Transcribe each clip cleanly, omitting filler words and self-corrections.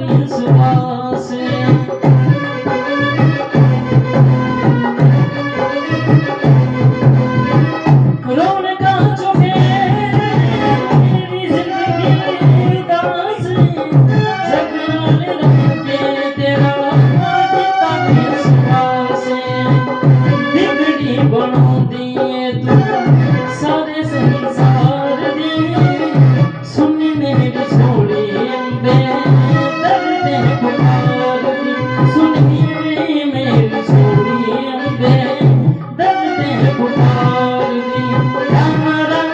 विश्वास रौनका चुके मेरी जिंदगी दास जगनाल रंगे तेरा कितना विश्वास बिगड़ी बना दिए तू सारे संसार दी सुन मेरी छोड़ी अम्बे दर्द पुकार दी सुनिए मेरी छोड़ी अम्बे दर्द पुकार दी राम राम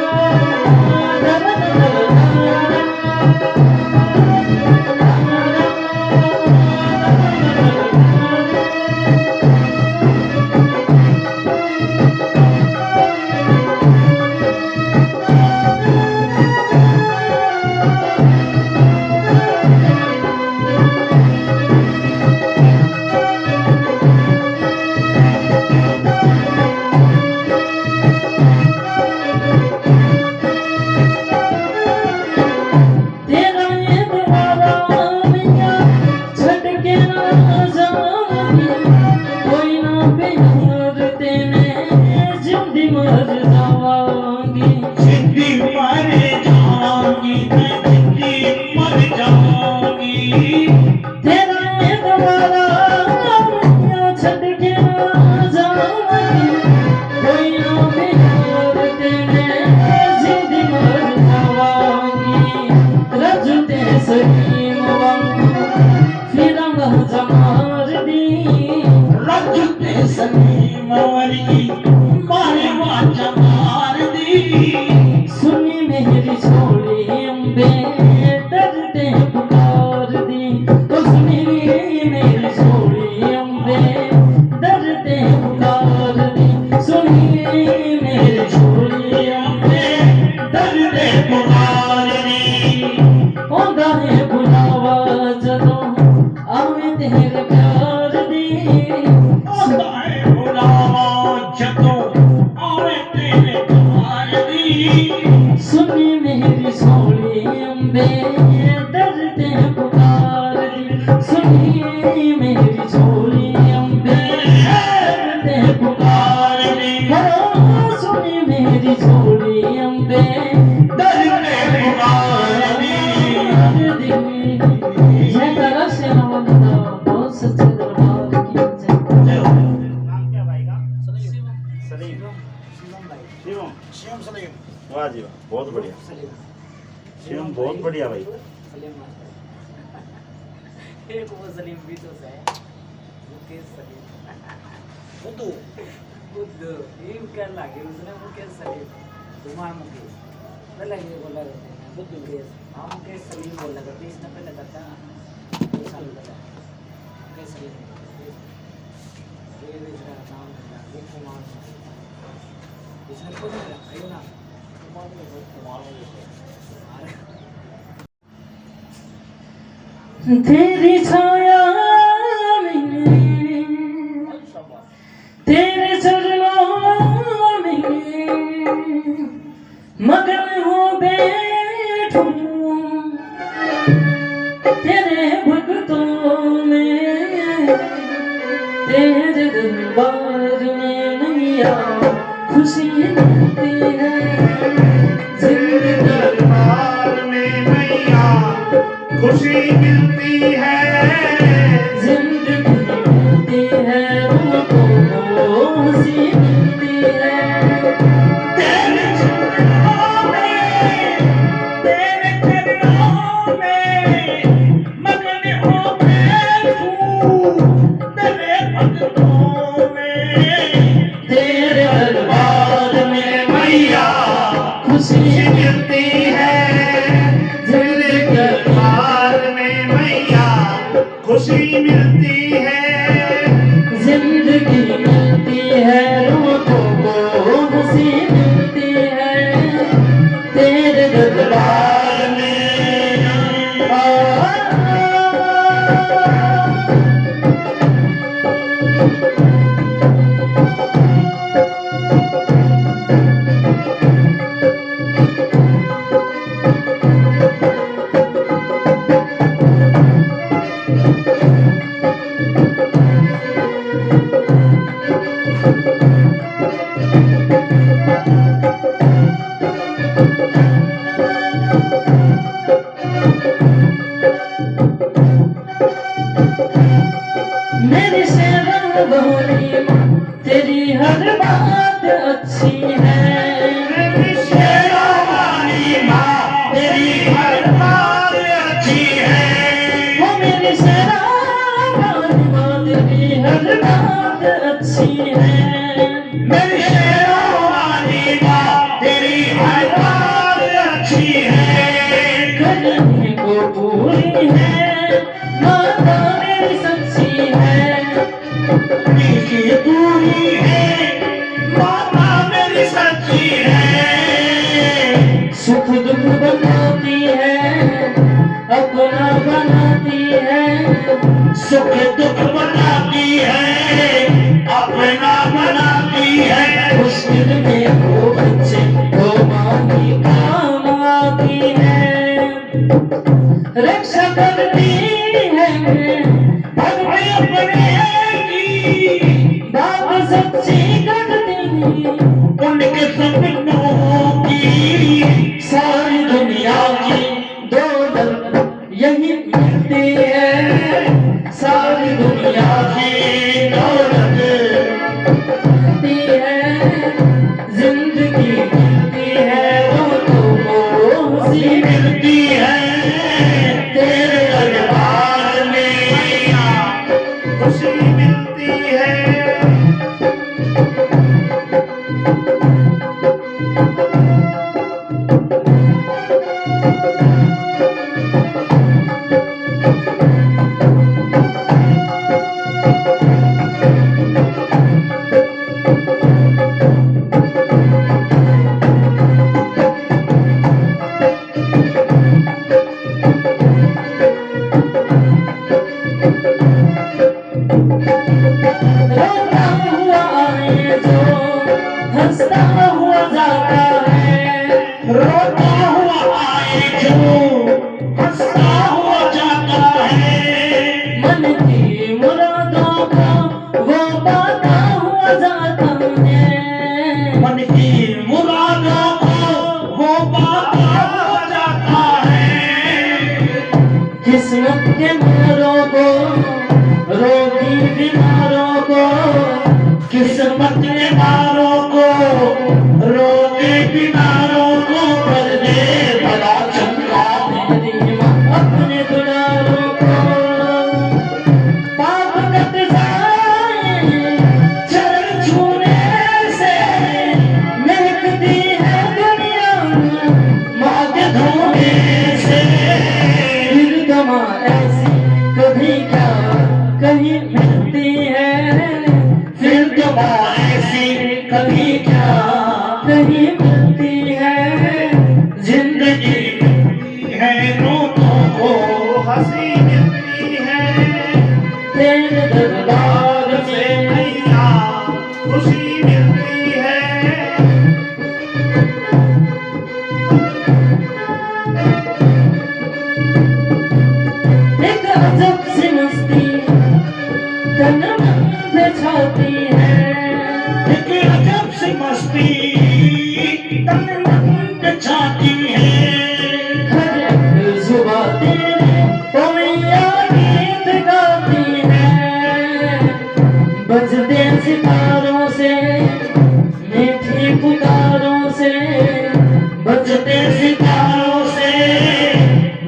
सुनी मेरी छोड़ी अम्बे दर्द पुकार दी तो सुनी मेरी छोड़ी अम्बे दर्द पुकार दी सुनी मेरी छोड़ी अम्बे दर्द पुकार दी होंदा है बुलावा जदों आवे तेरे प्यार दी होंदा है बुलावा जदों आवे तेरे प्यार दी सुनी मेरी छोड़ी अम्बे दर्द पुकार दी सुनी मेरी छोड़ी अम्बे दर्द पुकार दी सुनी मेरी छोड़ी अम्बे दर्द पुकार दी जय करा से नवनता बहुत सच्चे दरबार की जय नाम क्या भाई का सलीम शिवम सलीम वाह जी वाह बहुत बढ़िया शिवम बहुत बढ़िया भाई एक वो सलीम भी तो है मुकेश सलीम बुद्धू ये क्या लगे उसने मुकेश सलीम तुम्हारा मुकेश पहले ये बोला रहते हैं बुद्धू मुकेश हाँ मुकेश सलीम बोला करते इसने पहले करता 2 साल पहले मुकेश सलीम ये दूसरा नाम है एक कुमार इसने खुद आयो ना तेरी छाया में तेरे चरणों में मगन हो बैठूं तेरे भक्तों में तेरे दरबार में नैया खुशी मिलती है जिंदगी दरबार में मैया खुशी मिलती है जिंदगी मिलती है उनको खुशी मिलती है तेरे चरणों में मगन हो बैठूं तेरे भक्तों में तेरे दरबार में मैया खुशी मिलती है जिंदगी दरबार में मैया खुशी मिलती है जिंदगी मिलती है रूहों को खुशी मिलती है तेरे दरबार में मेरी शेरा बोली तेरी हर बात अच्छी है। मेरी शेरों वाली माँ तेरी हर बात अच्छी है। वो मेरी शेरा बोली तेरी हर बात अच्छी है। मेरी शेरों वाली माँ तेरी हर बात अच्छी है। करने को पूरी है माता मेरी सच्ची है। की पूरी है माता मेरी सच्ची है। सुख दुख बनाती है अपना बनाती है। सुख दुख बनाती है अपना बनाती है। मुश्किल में वो बच्चे वो माँ की काम आती है। रक्षा करती है भगवे अपने की बात सच्ची करती उनके सपनों की। सारी दुनिया की दौलत यही मिलती है। सारी दुनिया की दौलत मिलती है। जिंदगी मिलती है वो तो हंसी मिलती है तेरे दरबार में खुशी मिलती है। रोता हुआ आए जो हंसता हुआ जाता है। रोता हुआ आए जो हंसता हुआ जाता है। मन की मुरादों को वो पाता हुआ जाता है। मन की मुरादों को वो पाता हुआ जाता है। किस्मत के मारों को रोगी बीमारों को किस्मत के मारों को रोके बीमारों को कर दे भला चंगा। तेरी माँ अपने दुलारों को पाप कट जाए चरण छूने से। महकती है दुनिया माँ के धोने से। फिर तो माँ ऐसी कभी क्या कहीं मिलती है। फिर तो माँ ऐसी कभी क्या कहीं मिलती है। जिंदगी मिलती है रोतों को हंसी मिलती है। तेरे दरबार से में मैया खुशी मिलती है। एक अजब सी मस्ती तन मन पे छाती है। एक अजब सी मस्ती तन मन पे छाती है। हर एक जुबां तेरे ओ मैया गीत गाती है। बजते सितारों से मीठी पुकारों से। बजते सितारों से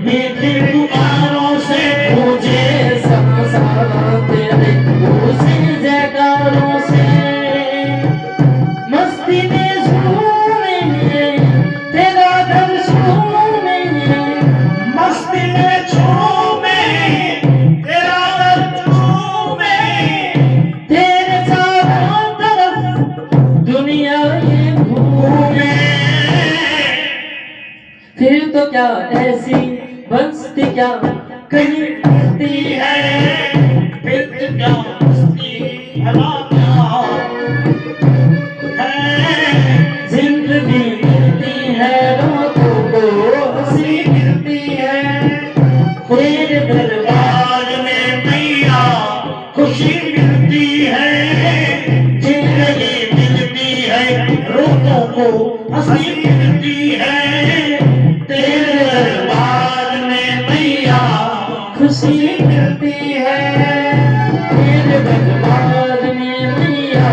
मीठी पुकारों से। मुझे संसार तेरे उसी जयकारों से। मस्ती में झूमे तेरा दर झूमे। मस्ती में झूमे तेरा दर झूमे। तेरे चारों तरफ दुनिया ये घूमे। फिर तो क्या ऐसी बस्ती क्या कहीं मिलती है। फिर क्या मस्ती भला क्या है। जिंदगी मिलती है रोतों को हंसी मिलती है। तेरे दरबार दरबार में मैया खुशी मिलती है। जिंदगी मिलती है रोतों को हंसी मिलती है। तेरे दरबार में मैया खुशी मिलती है। तेरे तेरे दरबार में मैया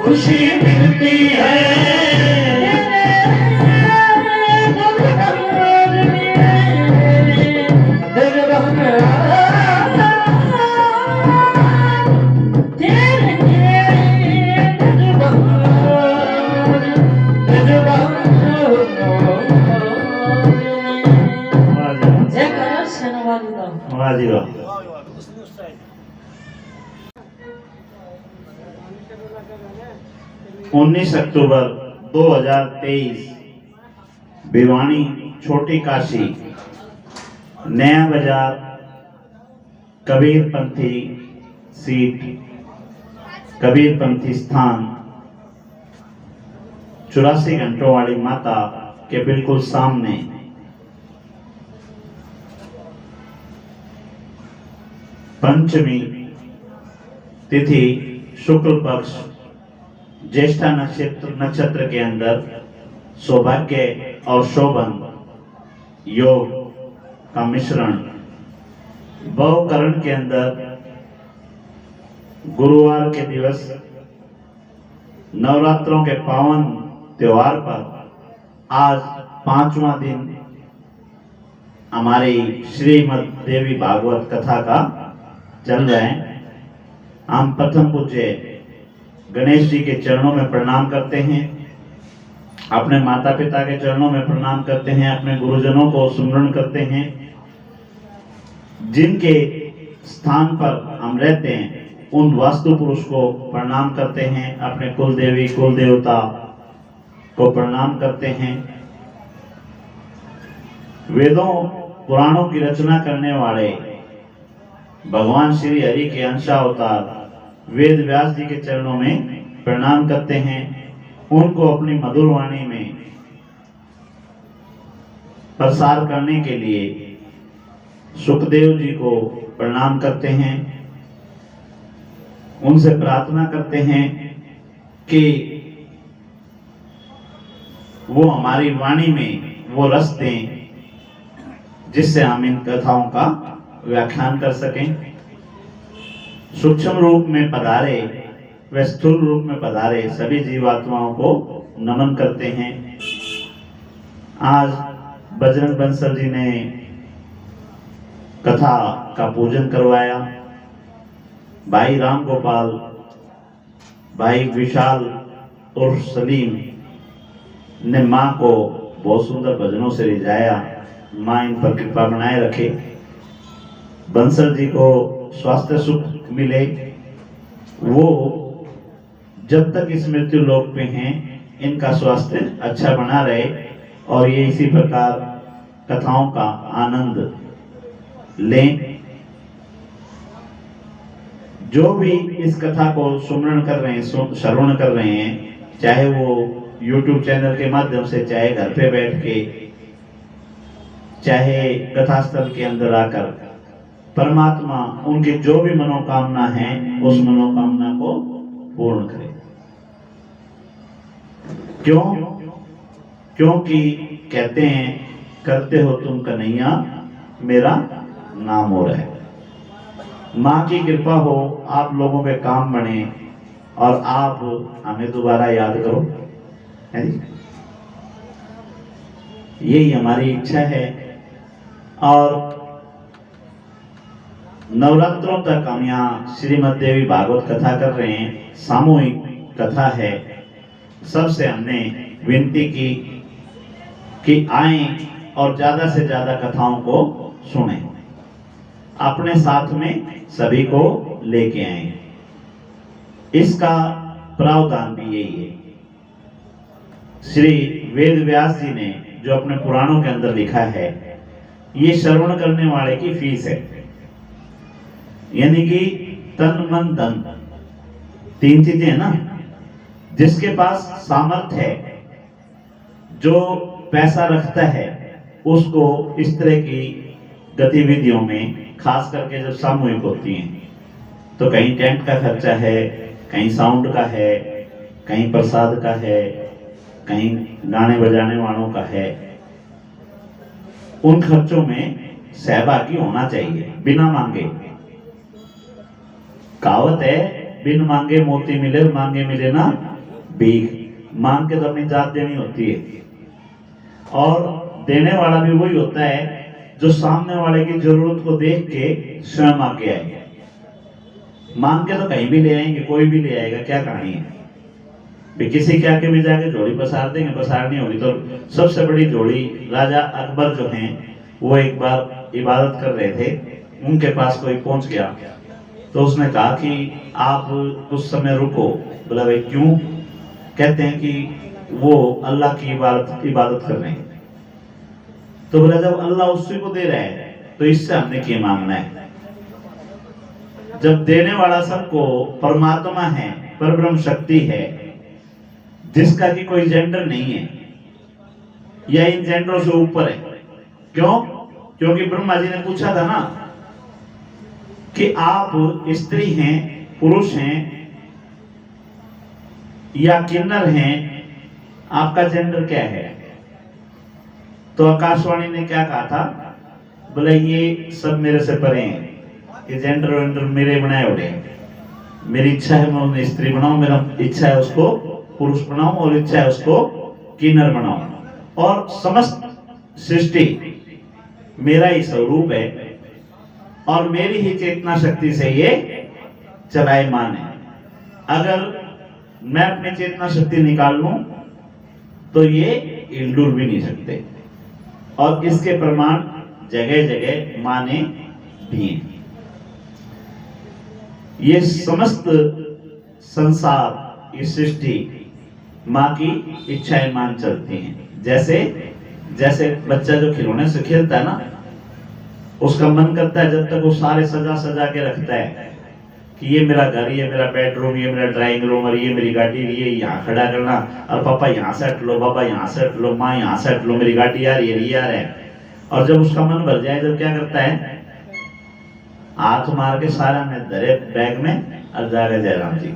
खुशी मिलती है। वाह जी वाह। 19 अक्टूबर 2023 भिवानी छोटी काशी नया बाजार कबीरपंथी सीट कबीरपंथी स्थान 84 घंटों वाली माता के बिल्कुल सामने पंचमी तिथि शुक्ल पक्ष ज्येष्ठा नक्षत्र के अंदर सौभाग्य और शोभन योग का मिश्रण भवकरण के अंदर गुरुवार के दिवस नवरात्रों के पावन त्योहार पर आज 5वां दिन हमारी श्रीमद् देवी भागवत कथा का चल रहे हैं। हम प्रथम पूज्य गणेश जी के चरणों में प्रणाम करते हैं, अपने माता पिता के चरणों में प्रणाम करते हैं, अपने गुरुजनों को सुमरण करते हैं, जिनके स्थान पर हम रहते हैं उन वास्तु पुरुष को प्रणाम करते हैं, अपने कुल देवी कुल देवता को प्रणाम करते हैं। वेदों पुराणों की रचना करने वाले भगवान श्री हरि के अंशावतार वेद व्यास जी के चरणों में प्रणाम करते हैं, उनको अपनी मधुर वाणी में प्रसार करने के लिए सुखदेव जी को प्रणाम करते हैं, उनसे प्रार्थना करते हैं कि वो हमारी वाणी में वो रस दें जिससे हम इन कथाओं का व्याख्यान कर सकें। सूक्ष्म रूप में पधारे व स्थूल रूप में पधारे सभी जीवात्माओं को नमन करते हैं। आज बजरंग बंसल जी ने कथा का पूजन करवाया। भाई राम गोपाल, भाई विशाल उर्फ सलीम ने माँ को बहुत सुंदर भजनों से रिझाया। माँ इन पर कृपा बनाए रखे, बंसल जी को स्वास्थ्य सुख मिले, वो जब तक इस मृत्यु लोक पे हैं इनका स्वास्थ्य अच्छा बना रहे और ये इसी प्रकार कथाओं का आनंद लें। जो भी इस कथा को सुमरण कर रहे हैं, श्रवण कर रहे हैं, चाहे वो YouTube चैनल के माध्यम से, चाहे घर पे बैठ के, चाहे कथा स्थल के अंदर आकर, परमात्मा उनकी जो भी मनोकामना है उस मनोकामना को पूर्ण करे। क्यों? क्योंकि कहते हैं करते हो तुम कन्हैया मेरा नाम हो रहा है। माँ की कृपा हो, आप लोगों के काम बने और आप हमें दोबारा याद करो, है जी? यही हमारी इच्छा है। और नवरात्रों तक हम यहाँ श्रीमद् देवी भागवत कथा कर रहे हैं, सामूहिक कथा है। सबसे हमने विनती की कि आएं और ज्यादा से ज्यादा कथाओं को सुने, अपने साथ में सभी को लेके आए। इसका प्रावधान भी यही है। श्री वेद व्यास जी ने जो अपने पुराणों के अंदर लिखा है, ये श्रवण करने वाले की फीस है, यानी कि तन मन धन, तीन चीजें है ना। जिसके पास सामर्थ्य है, जो पैसा रखता है, उसको इस तरह की गतिविधियों में, खास करके जब सामूहिक होती हैं, तो कहीं टेंट का खर्चा है, कहीं साउंड का है, कहीं प्रसाद का है, कहीं गाने बजाने वालों का है, उन खर्चों में सहभागी होना चाहिए बिना मांगे। कहावत है, बिन मांगे मोती मिले, मांगे मिले ना भीख। मांग के तो अपनी जात देनी होती है, और देने वाला भी वही होता है जो सामने वाले की जरूरत को देख के स्वयं आके आए। मांग के तो कहीं भी ले आएंगे, कोई भी ले आएगा, क्या कहानी है भी किसी के आके भी जाके झोली पसार देंगे, पसारनी होगी तो। सबसे बड़ी झोली राजा अकबर जो हैं, वो एक बार इबादत कर रहे थे, उनके पास कोई पहुंच गया तो उसने कहा कि आप कुछ समय रुको। बोला भाई क्यों? कहते हैं कि वो अल्लाह की इबादत कर रहे हैं। तो बोला जब अल्लाह उसी को दे रहा है तो इससे हमने क्या मांगना है? जब देने वाला सबको परमात्मा है, परब्रह्म शक्ति है, जिसका कि कोई जेंडर नहीं है या इन जेंडरों से ऊपर है। क्यों? क्योंकि ब्रह्मा जी ने पूछा था ना कि आप स्त्री हैं, पुरुष हैं या किन्नर हैं, आपका जेंडर क्या है? तो आकाशवाणी ने क्या कहा था? बोले ये सब मेरे से परे हैं, ये जेंडर वेंडर मेरे बनाए हुए हैं। मेरी इच्छा है मैं उन्हें स्त्री बनाऊं, मेरा इच्छा है उसको पुरुष बनाऊं, और इच्छा है उसको किन्नर बनाऊं। और समस्त सृष्टि मेरा ही स्वरूप है और मेरी ही चेतना शक्ति से ये चलायमान है। अगर मैं अपनी चेतना शक्ति निकाल लूं तो ये हिलडुल भी नहीं सकते, और इसके प्रमाण जगह जगह माँ ने दिए। ये समस्त संसार, ये सृष्टि माँ की इच्छाएं मान चलती हैं। जैसे जैसे बच्चा जो खिलौने से खेलता है ना, उसका मन करता है जब तक वो सारे सजा सजा के रखता है कि ये मेरा घर, ये मेरा बेडरूम, ये मेरा ड्राइंग रूम, और ये मेरी गाड़ी, ये यहाँ खड़ा करना, और पापा यहाँ से हट लो, बाबा यहाँ से हट लो, माँ यहाँ से हट लो, मेरी गाड़ी यार ये आ रहा है। और जब उसका मन भर जाए जब क्या करता है? हाथ मार के सारा में धरे बैग में और जाके जयराम जी।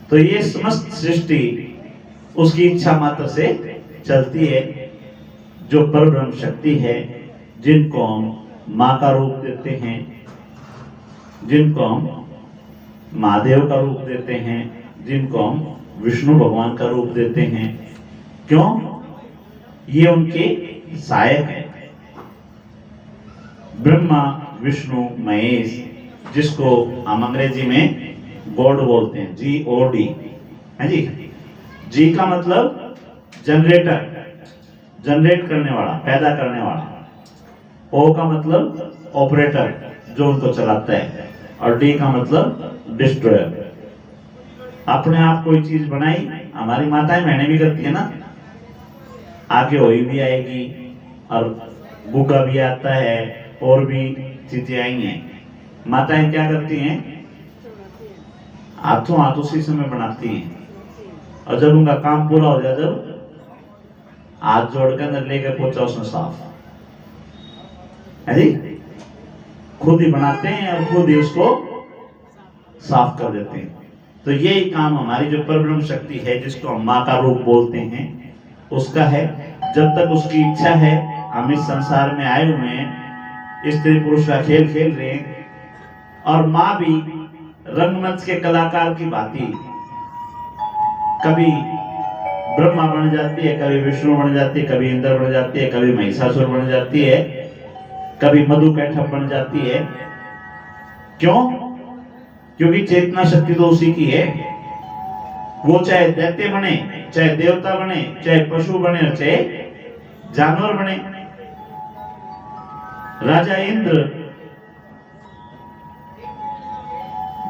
तो ये समस्त सृष्टि उसकी इच्छा मात्र से चलती है, जो परब्रह्म शक्ति है, जिनको हम माँ का रूप देते हैं, जिनको हम महादेव का रूप देते हैं, जिनको हम विष्णु भगवान का रूप देते हैं। क्यों? ये उनके सहायक है। ब्रह्मा, विष्णु, महेश, जिसको हम अंग्रेजी में गॉड बोलते हैं, GOD है जी। जी का मतलब जनरेटर, जनरेट करने वाला, पैदा करने वाला। ओ का मतलब ऑपरेटर, जो उनको चलाता है, और डी का मतलब डिस्ट्रॉयर। अपने आप कोई चीज बनाई, हमारी माताएं बहनें भी करती है ना, आगे होई भी आएगी और गुग्गा भी आता है, और भी चीजें आई हैं। माताएं क्या करती हैं? हाथों हाथ उसी समय बनाती हैं, और जब उनका काम पूरा हो जाए, जब हाथ जोड़कर अंदर लेकर पहुंचा उसमें साफ है जी, खुद ही बनाते हैं और खुद ही उसको साफ कर देते हैं। तो यही काम हमारी जो परब्रह्म शक्ति है, जिसको हम माँ का रूप बोलते हैं, उसका है। जब तक उसकी इच्छा है, हम इस संसार में आए हुए हैं, स्त्री पुरुष का खेल खेल रहे हैं, और माँ भी रंगमंच के कलाकार की भांति कभी ब्रह्मा बन जाती है, कभी विष्णु बन जाती है, कभी इंद्र बन जाती है, कभी महिषासुर बन जाती है, कभी मधु कैटभ बन जाती है। क्यों? क्योंकि चेतना शक्ति तो उसी की है। वो चाहे दैत्य बने, चाहे देवता बने, चाहे पशु बने, चाहे जानवर बने। राजा इंद्र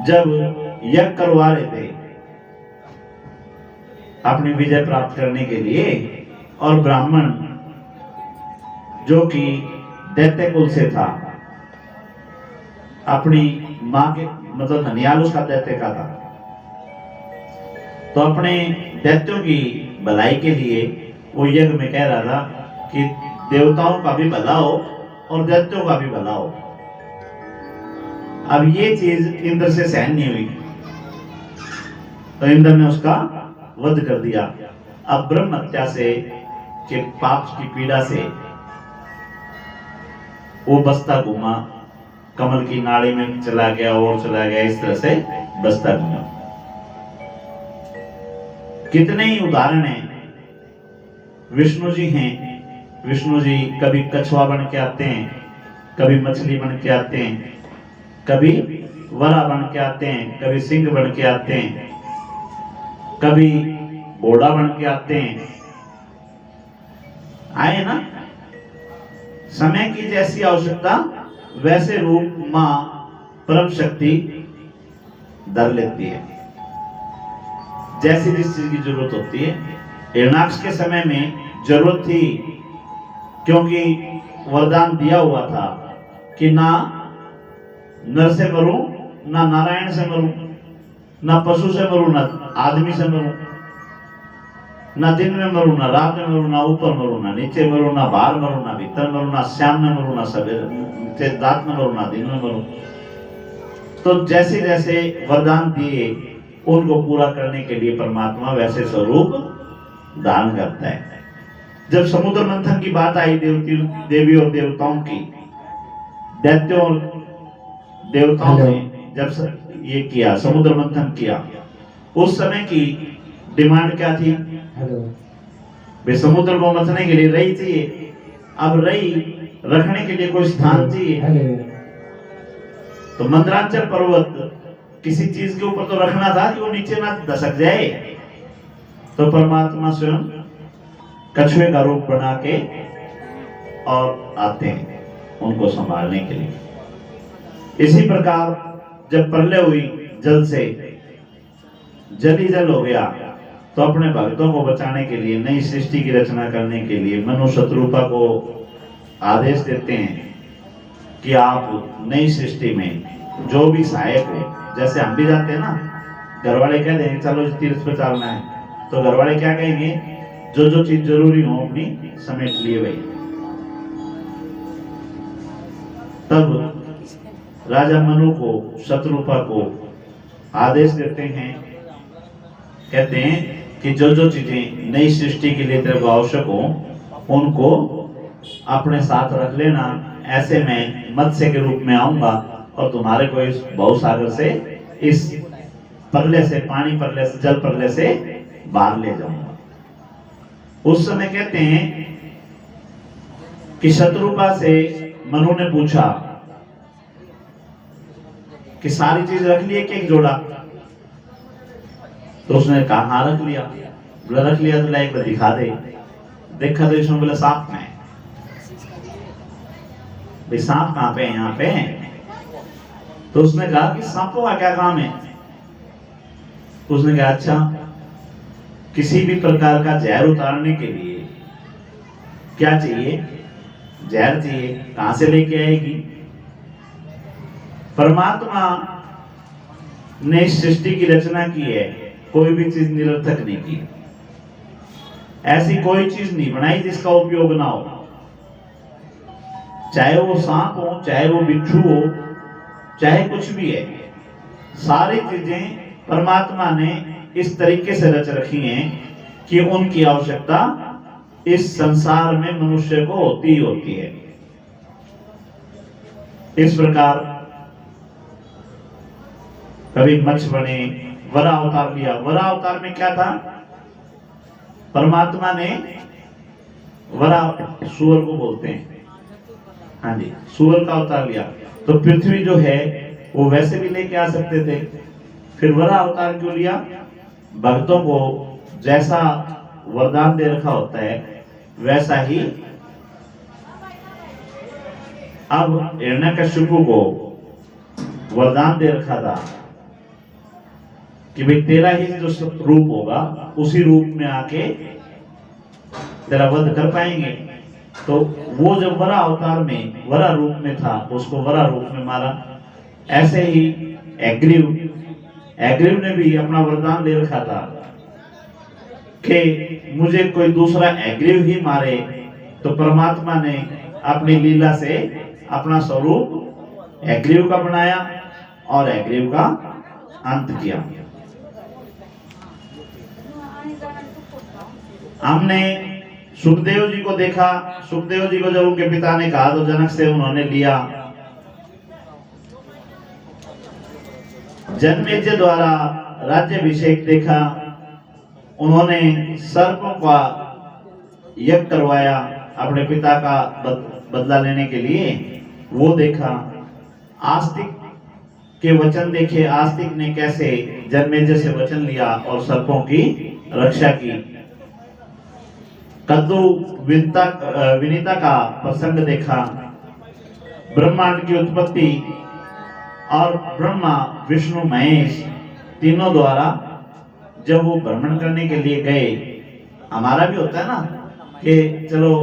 जब यज्ञ करवा रहे थे अपनी विजय प्राप्त करने के लिए, और ब्राह्मण जो कि दैत्य कुल से था, अपनी माँ के मतलब ननियाल उसका दैत्य का था, तो अपने दैत्यों की भलाई के लिए वो यज्ञ में कह रहा था कि देवताओं का भी भला हो और दैत्यों का भी भला हो। अब ये चीज इंद्र से सहन नहीं हुई, तो इंद्र ने उसका वध कर दिया। अब ब्रह्म हत्या से के पाप की पीड़ा से वो बसता घूमा, कमल की नाड़ी में चला गया और चला गया, इस तरह से बसता घूमा। कितने ही उदाहरण हैं। विष्णु जी हैं, विष्णु जी कभी कछुआ बन के आते हैं, कभी मछली बन के आते हैं, कभी वरा बन के आते हैं, कभी सिंह बन के आते हैं, कभी घोड़ा बन के आते हैं। आए ना, समय की जैसी आवश्यकता वैसे रूप मां परम शक्ति धर लेती है, जैसी जिस चीज की जरूरत होती है। हिरण्याक्ष के समय में जरूरत थी, क्योंकि वरदान दिया हुआ था कि ना नर से मरूं, ना नारायण से मरूं, ना पशु से मरूं, ना आदमी से मरूं, ना दिन में मरूं, ना रात में मरूं, ना ऊपर मरूं, ना नीचे मरूं, ना बाहर मरूं, ना भीतर मरूं, ना शाम में मरूं, ना सवेरे रात में मरूं, ना दिन में मरूं। तो जैसे जैसे वरदान दिए उनको पूरा करने के लिए परमात्मा वैसे स्वरूप दान करता है। जब समुद्र मंथन की बात आई, देवी और देवताओं की, दैत्यों और देवताओं ने जब ये किया, समुद्र मंथन किया, उस समय की डिमांड क्या थी? वे समुद्र को मथने के लिए रही चाहिए। अब रही रखने के लिए कोई स्थान चाहिए। तो मंदराचल पर्वत किसी चीज के ऊपर तो रखना था कि वो नीचे ना दसक जाए। तो परमात्मा स्वयं कछुए का रूप बना के और आते हैं उनको संभालने के लिए। इसी प्रकार जब प्रलय हुई, जल से जल ही जल हो गया, तो अपने भक्तों को बचाने के लिए, नई सृष्टि की रचना करने के लिए मनु शत्रुपा को आदेश देते हैं कि आप नई सृष्टि में जो भी सहायक हो, जैसे हम भी जाते हैं ना, घर वाले कह देंगे चलो तीर्थ पे चलना है, तो घर वाले क्या कहेंगे? जो जो चीज जरूरी हो अपनी समेट लिए भाई। तब राजा मनु को, शत्रुपा को आदेश देते हैं, कहते हैं कि जो जो चीजें नई सृष्टि के लिए तेरे को आवश्यक हो उनको अपने साथ रख लेना। ऐसे में मत्स्य के रूप में आऊंगा और तुम्हारे को इस भवसागर से, इस प्रलय से, पानी प्रलय से, जल प्रलय से बाहर ले जाऊंगा। उस समय कहते हैं कि शत्रुपा से मनु ने पूछा कि सारी चीज रख लिए कि एक जोड़ा? तो उसने कहा हाँ रख लिया। बोला रख लिया तो एक बार दिखा दे। देखा तो इसमें बोला सांप में। भाई सांप कहाँ पे है? यहाँ पे। तो उसने कहा कि सांपों का क्या काम है? उसने कहा अच्छा, किसी भी प्रकार का जहर उतारने के लिए क्या चाहिए? जहर चाहिए। कहां से लेके आएगी? परमात्मा ने सृष्टि की रचना की है, कोई भी चीज निरर्थक नहीं की। ऐसी कोई चीज नहीं बनाई जिसका उपयोग ना हो, चाहे वो सांप हो, चाहे वो बिच्छू हो, चाहे कुछ भी है। सारी चीजें परमात्मा ने इस तरीके से रच रखी हैं कि उनकी आवश्यकता इस संसार में मनुष्य को होती ही होती है। इस प्रकार कभी मच्छ बने, वरा अवतार लिया। वरा अवतार में क्या था? परमात्मा ने वरा, सूअर को बोलते हैं, हाँ जी, सूअर का अवतार लिया। तो पृथ्वी जो है वो वैसे भी लेके आ सकते थे, फिर वरा अवतार क्यों लिया? भक्तों को जैसा वरदान दे रखा होता है वैसा ही। अब हिरण्यकश्यपु को वरदान दे रखा था कि भाई तेरा ही जो रूप होगा उसी रूप में आके तेरा वध कर पाएंगे। तो वो जब वरा अवतार में, वरा रूप में था, उसको वरा रूप में मारा। ऐसे ही एग्रीव ने भी अपना वरदान ले रखा था कि मुझे कोई दूसरा एग्रीव ही मारे। तो परमात्मा ने अपनी लीला से अपना स्वरूप एग्रीव का बनाया और एग्रीव का अंत किया। हमने सुखदेव जी को देखा। सुखदेव जी को जब उनके पिता ने कहा तो जनक से उन्होंने लिया जन्मेजय द्वारा राज्याभिषेक देखा, उन्होंने सर्पों का यज्ञ करवाया अपने पिता का बदला लेने के लिए, वो देखा। आस्तिक के वचन देखे, आस्तिक ने कैसे जन्मेजय से वचन लिया और सर्पों की रक्षा की। कद्दू विनीता का प्रसंग देखा। ब्रह्मांड की उत्पत्ति और ब्रह्मा विष्णु महेश तीनों द्वारा जब वो भ्रमण करने के लिए गए, हमारा भी होता है ना कि चलो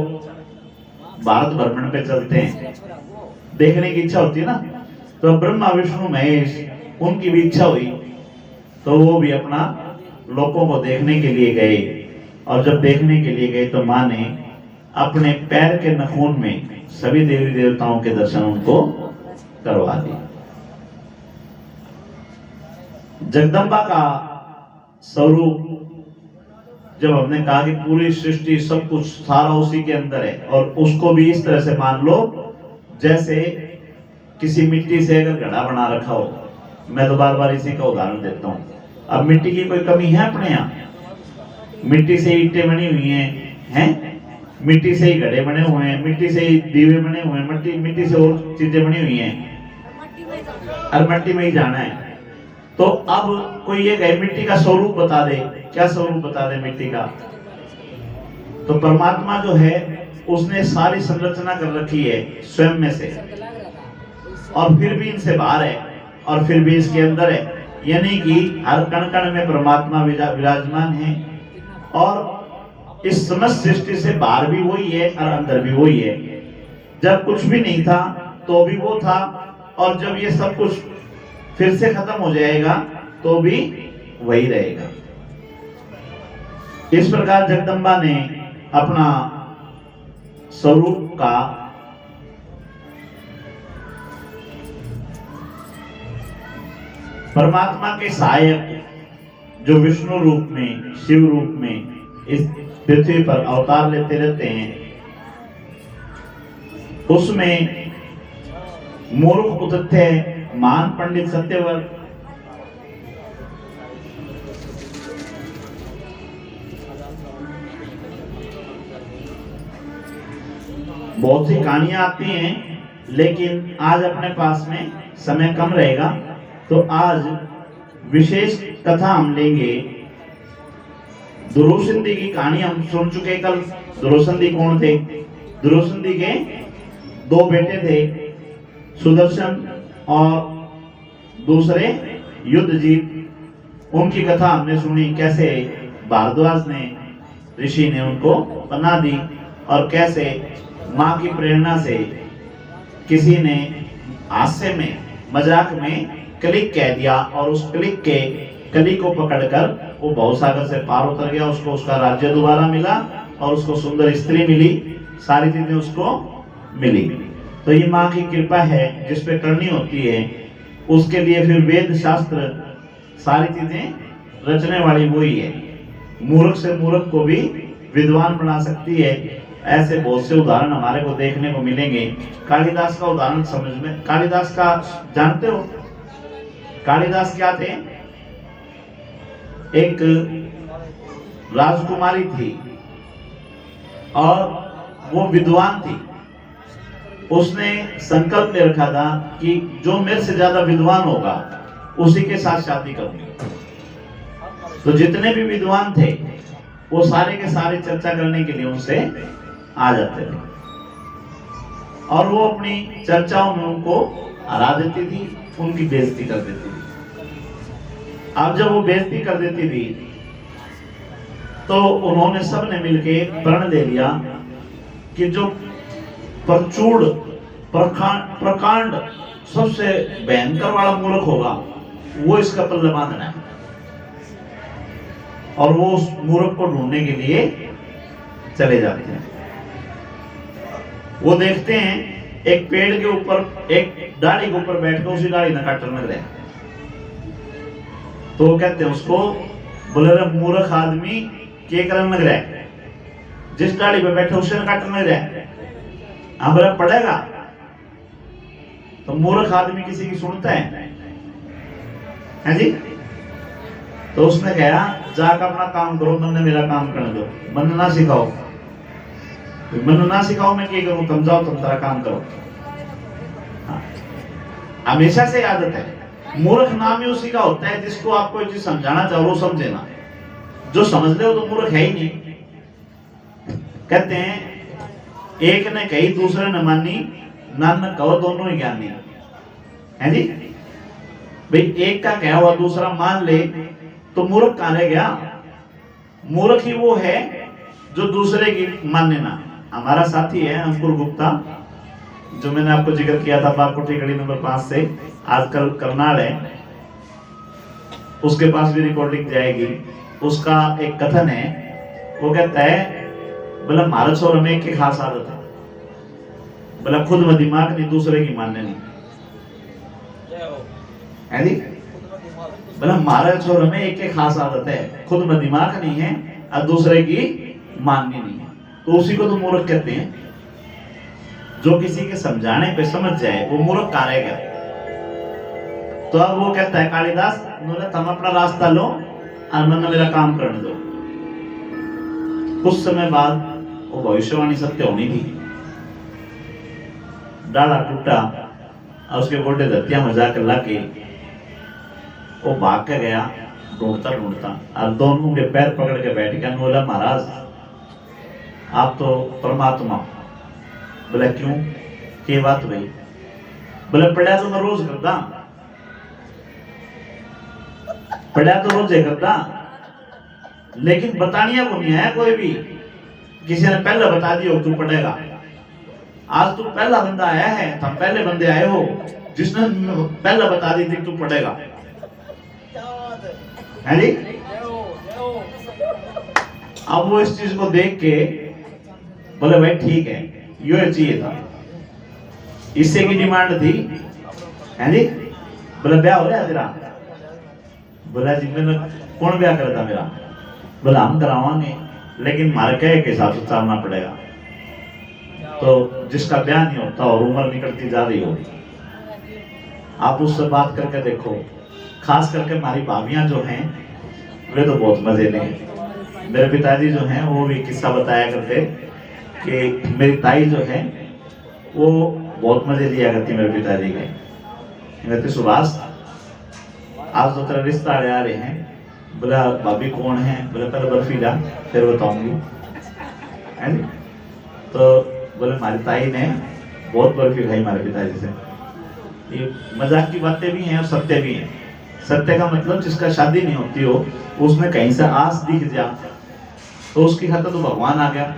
भारत भ्रमण पे चलते हैं, देखने की इच्छा होती है ना, तो ब्रह्मा विष्णु महेश उनकी भी इच्छा हुई, तो वो भी अपना लोगों को देखने के लिए गए। और जब देखने के लिए गए तो माँ ने अपने पैर के नखून में सभी देवी देवताओं के दर्शन उनको करवा दिए। जगदम्बा का स्वरूप, जब हमने कहा कि पूरी सृष्टि सब कुछ सारा उसी के अंदर है, और उसको भी इस तरह से मान लो जैसे किसी मिट्टी से अगर घड़ा बना रखा हो। मैं तो बार बार इसी का उदाहरण देता हूँ। अब मिट्टी की कोई कमी है अपने यहाँ? मिट्टी से ईंटें बनी हुई हैं, मिट्टी से ही घड़े बने हुए हैं, मिट्टी से ही दीवे बने हुए हैं, मिट्टी से और चीजें बनी हुई हैं, और मिट्टी में ही जाना है। तो अब कोई ये कहे मिट्टी का स्वरूप बता दे, क्या स्वरूप बता दे मिट्टी का? तो परमात्मा जो है उसने सारी संरचना कर रखी है स्वयं में से, और फिर भी इनसे बाहर है, और फिर भी इसके अंदर है। यानी कि हर कण कण में परमात्मा विराजमान है, और इस समस्त सृष्टि से बाहर भी वही है और अंदर भी वही है। जब कुछ भी नहीं था तो भी वो था, और जब ये सब कुछ फिर से खत्म हो जाएगा तो भी वही रहेगा। इस प्रकार जगदम्बा ने अपना स्वरूप का परमात्मा के सहायक जो विष्णु रूप में, शिव रूप में इस पृथ्वी पर अवतार लेते रहते हैं, उसमें मूर्ख उतथ्य महान पंडित सत्यव्रत, बहुत सी कहानियां आती हैं, लेकिन आज अपने पास में समय कम रहेगा, तो आज विशेष कथा हम लेंगे। दुरोसंदी की कहानी हम सुन चुके कल। दुरोसंदी कौन थे? दुरोसंदी के दो बेटे थे, सुदर्शन और दूसरे युद्धजीत। उनकी कथा हमने सुनी, कैसे भारद्वाज ने, ऋषि ने उनको बना दी, और कैसे माँ की प्रेरणा से किसी ने हास्य में, मजाक में क्लिक कह दिया, और उस कली को पकड़कर वो भवसागर से पार उतर गया। उसको उसका राज्य दोबारा मिला, और उसको सुंदर स्त्री मिली, सारी चीजें उसको मिली। तो ये माँ की कृपा है जिस पे करनी होती है, उसके लिए फिर वेद शास्त्र सारी चीजें रचने वाली वही है। मूर्ख से मूर्ख को भी विद्वान बना सकती है। ऐसे बहुत से उदाहरण हमारे को देखने को मिलेंगे। कालिदास का उदाहरण समझ में, कालिदास का जानते हो? कालिदास क्या थे? एक राजकुमारी थी, और वो विद्वान थी। उसने संकल्प ले रखा था कि जो मेरे से ज्यादा विद्वान होगा उसी के साथ शादी करूंगी। तो जितने भी विद्वान थे वो सारे के सारे चर्चा करने के लिए उनसे आ जाते थे, और वो अपनी चर्चाओं में उनको हरा देती थी, उनकी बेइज्जती कर देती थी। अब जब वो बेइज्जती कर देती थी तो उन्होंने सबने मिलके प्रण ले लिया कि जो प्रचुर प्रकांड सबसे भयंकर वाला मूर्ख होगा वो इसका पल्ला बांधना है। और वो उस मूर्ख को ढूंढने के लिए चले जाते हैं। वो देखते हैं एक पेड़ के ऊपर, एक डाली के ऊपर बैठकर उसी डाली न काटने लग रहे हैं। तो वो कहते हैं उसको, बोले रे मूर्ख आदमी क्या करने लग रहा है? जिस डाली पे बैठे उसे न काटने लग रहा है, हमारा पड़ेगा। तो मूर्ख आदमी किसी की सुनता है? है जी। तो उसने कहा जाकर अपना काम करो, मन ने मेरा काम करने दो, मन ना सिखाओ, मन ना सिखाओ मैं क्या करूं, तुम जाओ तुम तेरा काम करो। हाँ। हमेशा से आदत है, मूर्ख नाम ही उसी का होता है जिसको आप कोई चीज समझाना चाहो वो समझे ना, जो समझ ले वो तो मूर्ख है ही नहीं। कहते हैं एक ने कही दूसरे ने मानी, नानक कहो दोनों ही ज्ञानी है जी। भाई एक का कहा हुआ दूसरा मान ले तो मूर्ख कहां रह गया? मूर्ख ही वो है जो दूसरे की माने ना। हमारा साथी है अंकुर गुप्ता, जो मैंने आपको जिक्र किया था बागकोटी गली नंबर 5 से, आजकल करनाल है, उसके पास भी रिकॉर्डिंग जाएगी। उसका एक कथन है, वो कहता है बोला महाराज छोर में एक खास आदत है, बोला खुद में दिमाग नहीं दूसरे की मानने नहीं है जी। बोला महाराज छोर में एक खास आदत है, खुद में दिमाग नहीं है और दूसरे की माननी नहीं है, तो उसी को तो मूर्ख कहते हैं। जो किसी के समझाने पे समझ जाए वो मूर्ख करेगा। तो अब वो कहता है कालिदास, तुम अपना रास्ता लो और मन मेरा काम करने दो। कुछ समय बाद वो भविष्यवाणी सत्य होनी थी। डाला टूटा और उसके गोटे धतिया में जाकर लाके वो भाग के गया ढूंढता ढूंढता, और दोनों के पैर पकड़ के बैठ गया। बोला महाराज आप तो परमात्मा। बोला क्यों, क्या बात भाई? बोला पढ़ा तो मैं रोज करता, पढ़ा तो रोज करता, लेकिन बतानिया को नहीं है कोई भी। किसी ने पहले बता दिया तू पढ़ेगा, आज तू पहला बंदा आया है, तुम पहले बंदे आए हो जिसने पहले बता दी थी तू पढ़ेगा, है जी। अब वो इस चीज को देख के बोले भाई ठीक है, ये चाहिए था, इससे की डिमांड थी, है जी। बोले ब्याह हो रहा है तेरा? बोला जी मैंने कौन ब्याह करा था मेरा? बोला हम करावांगे, लेकिन मारे कहे के हिसाब से चलना पड़ेगा। तो जिसका ब्याह नहीं होता और उम्र निकलती जा रही हो, आप उससे बात करके देखो। खास करके हमारी भाभियां जो हैं वे तो बहुत मजे लें। मेरे पिताजी जो हैं वो भी किस्सा बताया करते कि मेरी ताई जो है वो बहुत मजे लिया करती मेरे पिताजी के। कहते सुभाष आज तो तेरा रिश्ता आ रहे हैं। बोला भाभी कौन है? बोले पहले बर्फी ला फिर बताऊंगी, है नी? तो बोले हमारी ताई ने बहुत बर्फी खाई हमारे पिताजी से। ये मजाक की बातें भी हैं और सत्य भी हैं। सत्य का मतलब जिसका शादी नहीं होती हो, उसमें कहीं से आस दिख जा तो उसकी खातिर तो भगवान आ गया,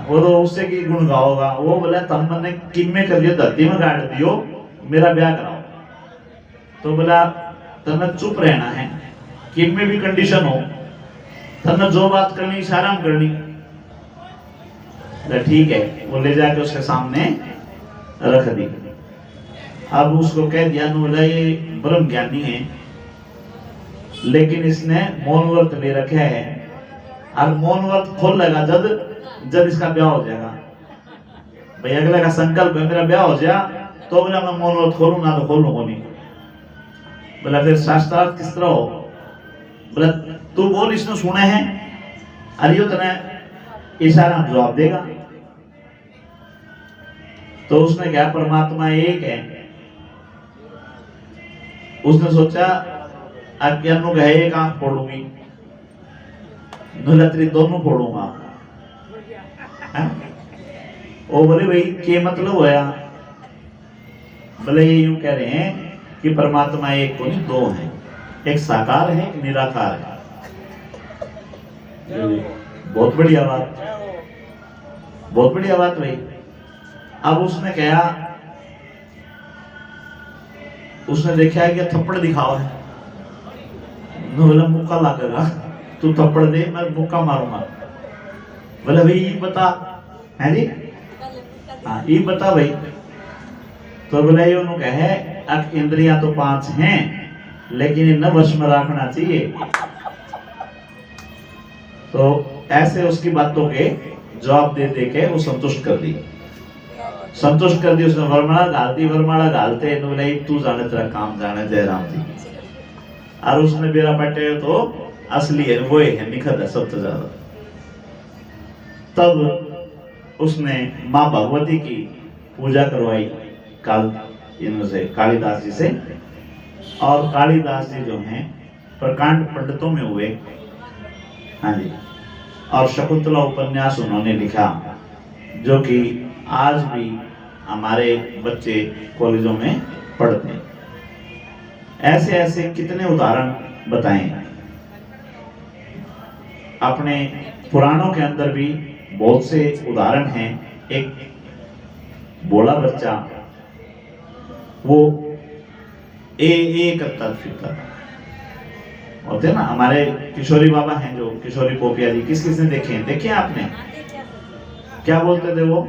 वो तो उससे की गुण गाओगा। वो बोला तम मैंने किम्मे कर लियो, धरती में गाड़ दियो, मेरा ब्याह कराओ। तो बोला तुम्हें चुप रहना है, किम में भी कंडीशन हो, तुम्हें जो बात करनी इशारा में करनी। ठीक है, वो ले जाके उसके सामने रख दी। अब उसको कह दिया, बोला ये ब्रह्म ज्ञानी है, लेकिन इसने मौन व्रत ले रखा है, और मौन व्रत खोल लगा जब इसका ब्याह हो जाएगा। भाई अगले का संकल्प है मेरा ब्याह हो जाए तो बोला मैं मौन व्रत खोलूं, ना तो खोलूंगा नहीं। बोला फिर शास्त्रार्थ किस तरह हो? बोला तू बोल, इसने सुने हैं, अरियो तने इशारा में जवाब देगा। तो उसने कहा परमात्मा एक है। उसने सोचा अज्ञानों का एक आंख फोड़ूंगी, नवरात्रि दोनों फोड़ूंगा। ओ बोले भाई क्या मतलब होया? बोले ये यूं कह रहे हैं कि परमात्मा एक को नहीं दो है, एक साकार है एक निराकार है। बहुत बढ़िया बात, बहुत बढ़िया बात भाई। अब उसने कहा, उसने देखा है कि थप्पड़ दिखाओ है। बोला मुक्का लगेगा, तू थप्पड़ दे मैं मुक्का मारूंगा। बोला भाई ये बता, है जी? हाँ ये बता भाई। तो बोला ये उन्होंने कहे अब इंद्रियां तो 5 हैं, लेकिन इन्हें वश में रखना चाहिए। तो ऐसे उसकी बातों के जवाब दे दे के वो संतुष्ट कर दी। संतुष्ट कर दी उसने। वरमाला घालते इन बोले तू जाने तेरा काम जाने जयराम जी। और उसने बेरा पटे तो असली है वो है निखत है सबसे ज्यादा। तब उसने माँ भगवती की पूजा करवाई इनसे कालिदास जी से। और कालिदास जी जो हैं प्रकांड पंडितों में हुए। हाँ जी। और शकुंतला उपन्यास उन्होंने लिखा जो कि आज भी हमारे बच्चे कॉलेजों में पढ़ते हैं। ऐसे ऐसे कितने उदाहरण बताएं। अपने पुराणों के अंदर भी बहुत से उदाहरण हैं। एक बोला बच्चा वो करता फिरता होते ना। हमारे किशोरी बाबा हैं जो किशोरी पोपिया जी, किस किसने देखे हैं? देखे हैं आपने? क्या बोलते थे वो?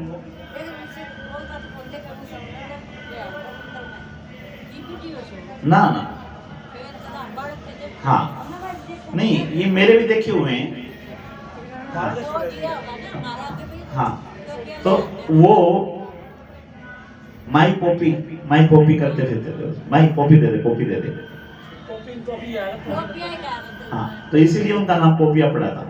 ना ना हाँ नहीं, ये मेरे भी देखे हुए हैं। हाँ तो वो माई पोपी करते फिरते थे। माई पोपी दे दे। हाँ तो इसीलिए उनका नाम पोपिया पड़ा था।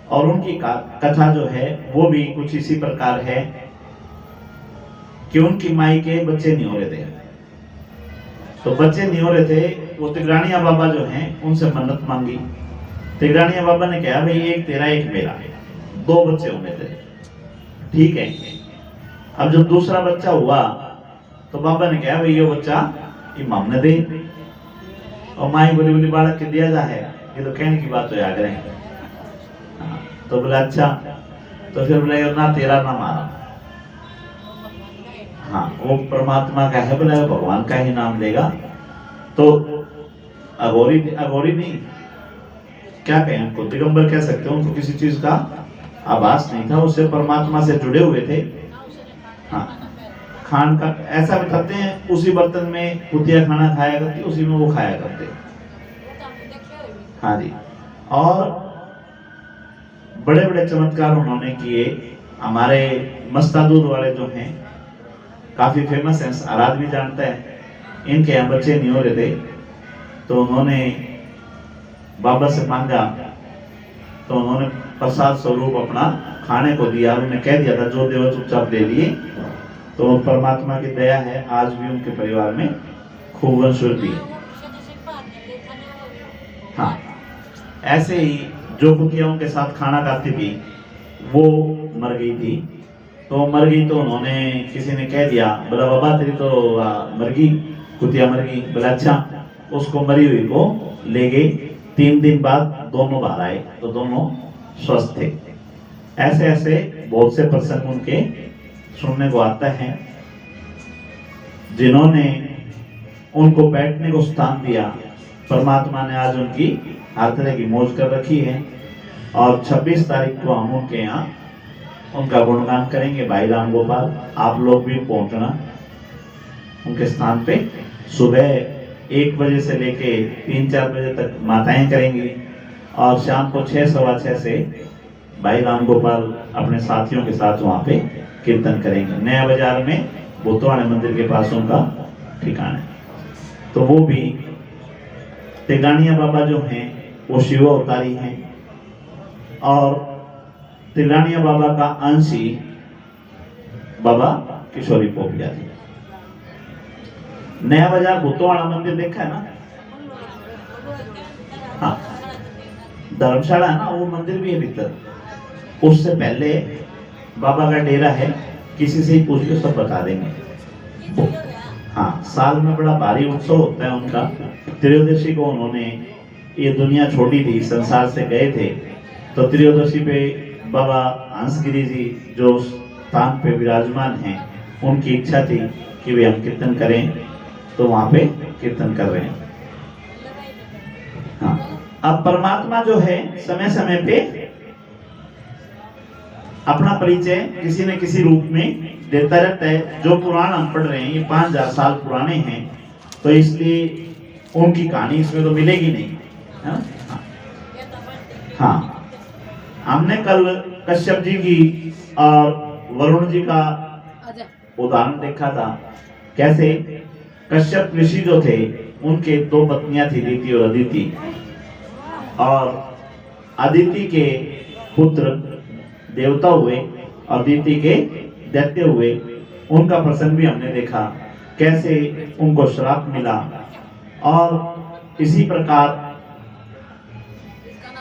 और उनकी कथा जो है वो भी कुछ इसी प्रकार है कि उनकी माई के बच्चे नहीं हो रहे थे। तो बच्चे नहीं हो रहे थे, वो तिगरानिया बाबा जो हैं उनसे मन्नत मांगी। तिगरानिया बाबा ने कहा भाई एक तेरा एक मेरा, 2 बच्चे होने थे, ठीक है। अब जब दूसरा बच्चा हुआ तो बाबा ने कहा भाई ये बच्चा इमाम ने दे। और माई बोली बोली बालक के दिया जा है, ये तो कहने की बात तो याद रहे। तो बोला अच्छा। तो फिर बोला ना तेरा ना मारा। हाँ वो परमात्मा का है, बोला भगवान का ही नाम लेगा। तो अघोरी नहीं, क्या कहें उनको, दिगंबर कह सकते हो। उनको किसी चीज का आभास नहीं था, उससे परमात्मा से जुड़े हुए थे। हाँ खान का ऐसा बताते हैं, उसी बर्तन में कुतिया खाना खाया करती, उसी में वो खाया करते। हाँ जी। और बड़े बड़े चमत्कार उन्होंने किए। हमारे मस्ता दूध वाले जो हैं काफी फेमस हैं, आराध भी जानता है। इनके यहाँ बच्चे नहीं हो रहे थे तो उन्होंने बाबा से मांगा, तो उन्होंने प्रसाद स्वरूप अपना खाने को दिया। उन्होंने कह दिया था जो देव चुपचाप ले लिए। तो परमात्मा की दया है, आज भी उनके परिवार में खूब वंशवृद्धि है। हाँ ऐसे ही जो कुतियाओं के साथ खाना खाती थी वो मर गई थी। तो मर गई तो उन्होंने किसी ने कह दिया, बोला बाबा तेरी तो मर गई, कुतिया मर गई। बोला अच्छा। उसको मरी हुई को ले गए। 3 दिन बाद दोनों बाहर आए तो दोनों स्वस्थ थे। ऐसे ऐसे बहुत से प्रसंग उनके सुनने को आता है। जिन्होंने उनको बैठने को स्थान दिया, परमात्मा ने आज उनकी हर तरह की मौज कर रखी है। और 26 तारीख को हम उनके यहाँ उनका गुणगान करेंगे। भाई राम गोपाल, आप लोग भी पहुंचना उनके स्थान पे। सुबह 1 बजे से लेके 3-4 बजे तक माताएं करेंगी और शाम को 6 सवा 6 से भाई राम गोपाल अपने साथियों के साथ वहाँ पे कीर्तन करेंगे। नया बाजार में बुद्धवाणी मंदिर के पास उनका ठिकाना है। तो वो भी तिगानिया बाबा जो हैं वो शिव अवतारी हैं और तिगानिया बाबा का अंश ही बाबा किशोरी पोपिया जी। नया बाजार बुद्धवाड़ा मंदिर देखा है ना? हाँ धर्मशाला है ना, वो मंदिर भी है भीतर। उससे पहले बाबा का डेरा है, किसी से ही पूछ लो सब बता देंगे। हाँ साल में बड़ा भारी उत्सव होता है उनका। त्रयोदशी को उन्होंने ये दुनिया छोड़ी थी, संसार से गए थे। तो त्रयोदशी पे बाबा हंसगिरी जी जो स्थान पे विराजमान हैं, उनकी इच्छा थी कि वे हम कीर्तन करें, तो वहां पे कीर्तन कर रहे हैं। हाँ अब परमात्मा जो है समय समय पे अपना परिचय किसी न किसी रूप में देता रहता है। जो पुराण हम पढ़ रहे हैं ये 5000 साल पुराने हैं, तो इसलिए उनकी कहानी इसमें तो मिलेगी नहीं, है ना? हाँ हमने कल कश्यप जी की और वरुण जी का उदाहरण देखा था, कैसे कश्यप ऋषि जो थे उनके दो पत्नियां थी, दिति और अदिति, और अदिति के पुत्र देवता हुए और दिति के दैत्य हुए। उनका प्रसंग भी हमने देखा, कैसे उनको श्राप मिला, और इसी प्रकार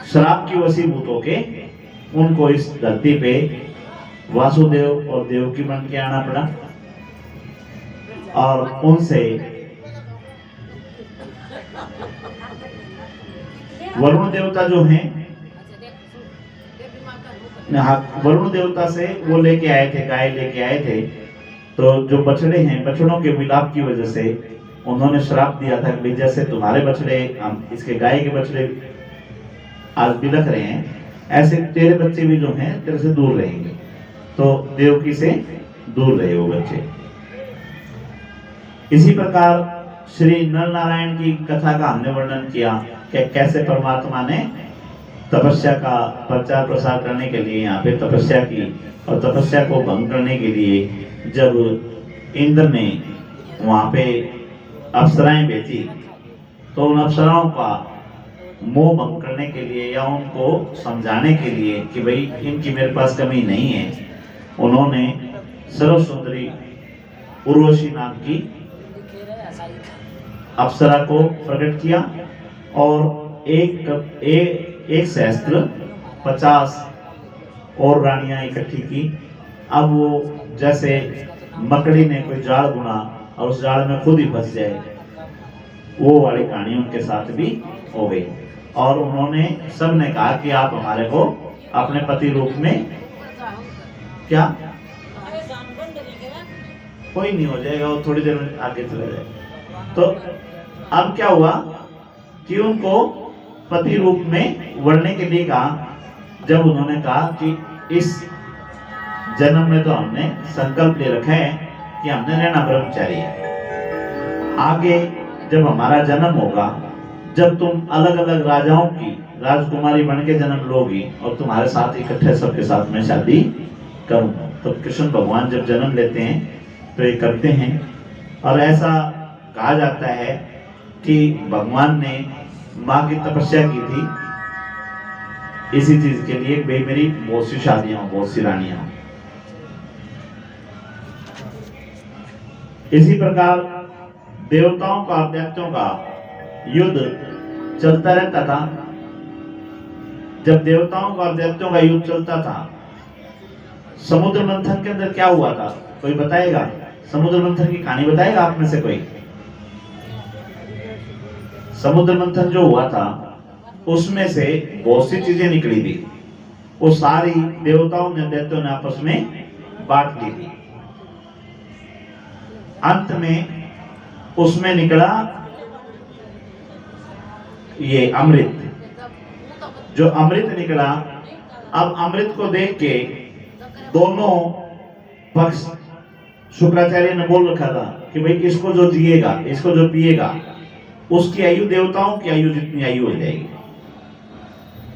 श्राप की वशीभूत होके उनको इस धरती पे वासुदेव और देवकी बन के आना पड़ा, और उनसे वरुण देवता जो हैं, वरुण देवता से वो लेके आए थे, गाय लेके आए थे। तो जो बछड़े हैं, बछड़ों के विलाप की वजह से उन्होंने श्राप दिया था कि जैसे तुम्हारे बछड़े, इसके गाय के बछड़े आज बिलख रहे हैं, ऐसे तेरे बच्चे भी जो हैं तेरे से दूर रहेंगे। तो देवकी से दूर रहे वो बच्चे। इसी प्रकार श्री नर नारायण की कथा का हमने वर्णन किया कि कैसे परमात्मा ने तपस्या का प्रचार प्रसार करने के लिए यहाँ पे तपस्या की, और तपस्या को भंग करने के लिए जब इंद्र ने वहाँ पे अप्सराएं भेजी, तो उन अप्सराओं का मोह भंग करने के लिए या उनको समझाने के लिए कि भाई इनकी मेरे पास कमी नहीं है, उन्होंने सर्व सुंदरी उर्वशी नाम की अप्सरा को प्रकट किया, और एक सहस्त्र 50 और रानियां इकट्ठी की। अब वो जैसे मकड़ी ने कोई जाल बुना और उस जाल में खुद ही फंस जाए, वो वाली कहानी उनके साथ भी हो गई। और उन्होंने सबने कहा कि आप हमारे को अपने पति रूप में, क्या कोई नहीं हो जाएगा, वो थोड़ी देर में आगे चले जाएगा। तो अब क्या हुआ कि उनको पति रूप में वर्णने के लिए कहा। जब उन्होंने कहा कि इस जन्म में तो हमने संकल्प ले रखा है कि हमने रहना ब्रह्मचारी है, आगे जब हमारा जन्म होगा, जब तुम अलग अलग राजाओं की राजकुमारी बन के जन्म लोगी और तुम्हारे साथ इकट्ठे सबके साथ में शादी करूंगा। तो कृष्ण भगवान जब जन्म लेते हैं तो ये करते हैं, और ऐसा कहा जाता है कि भगवान ने माँ की तपस्या की थी इसी चीज के लिए, भाई मेरी बहुत सी शादियां हो, बहुत सी रानियां। इसी प्रकार देवताओं का दैत्यों का युद्ध चलता रहता था। जब देवताओं का दैत्यों का युद्ध चलता था, समुद्र मंथन के अंदर क्या हुआ था, कोई बताएगा? समुद्र मंथन की कहानी बताएगा आप में से कोई? समुद्र मंथन जो हुआ था उसमें से बहुत सी चीजें निकली थी, वो सारी देवताओं ने दैत्यों ने आपस में बांट ली थी। अंत में उसमें निकला ये अमृत। जो अमृत निकला, अब अमृत को देख के दोनों पक्ष, शुक्राचार्य ने बोल रखा था कि भाई इसको जो जिएगा, इसको जो पिएगा, उसकी आयु देवताओं की आयु जितनी आयु हो जाएगी।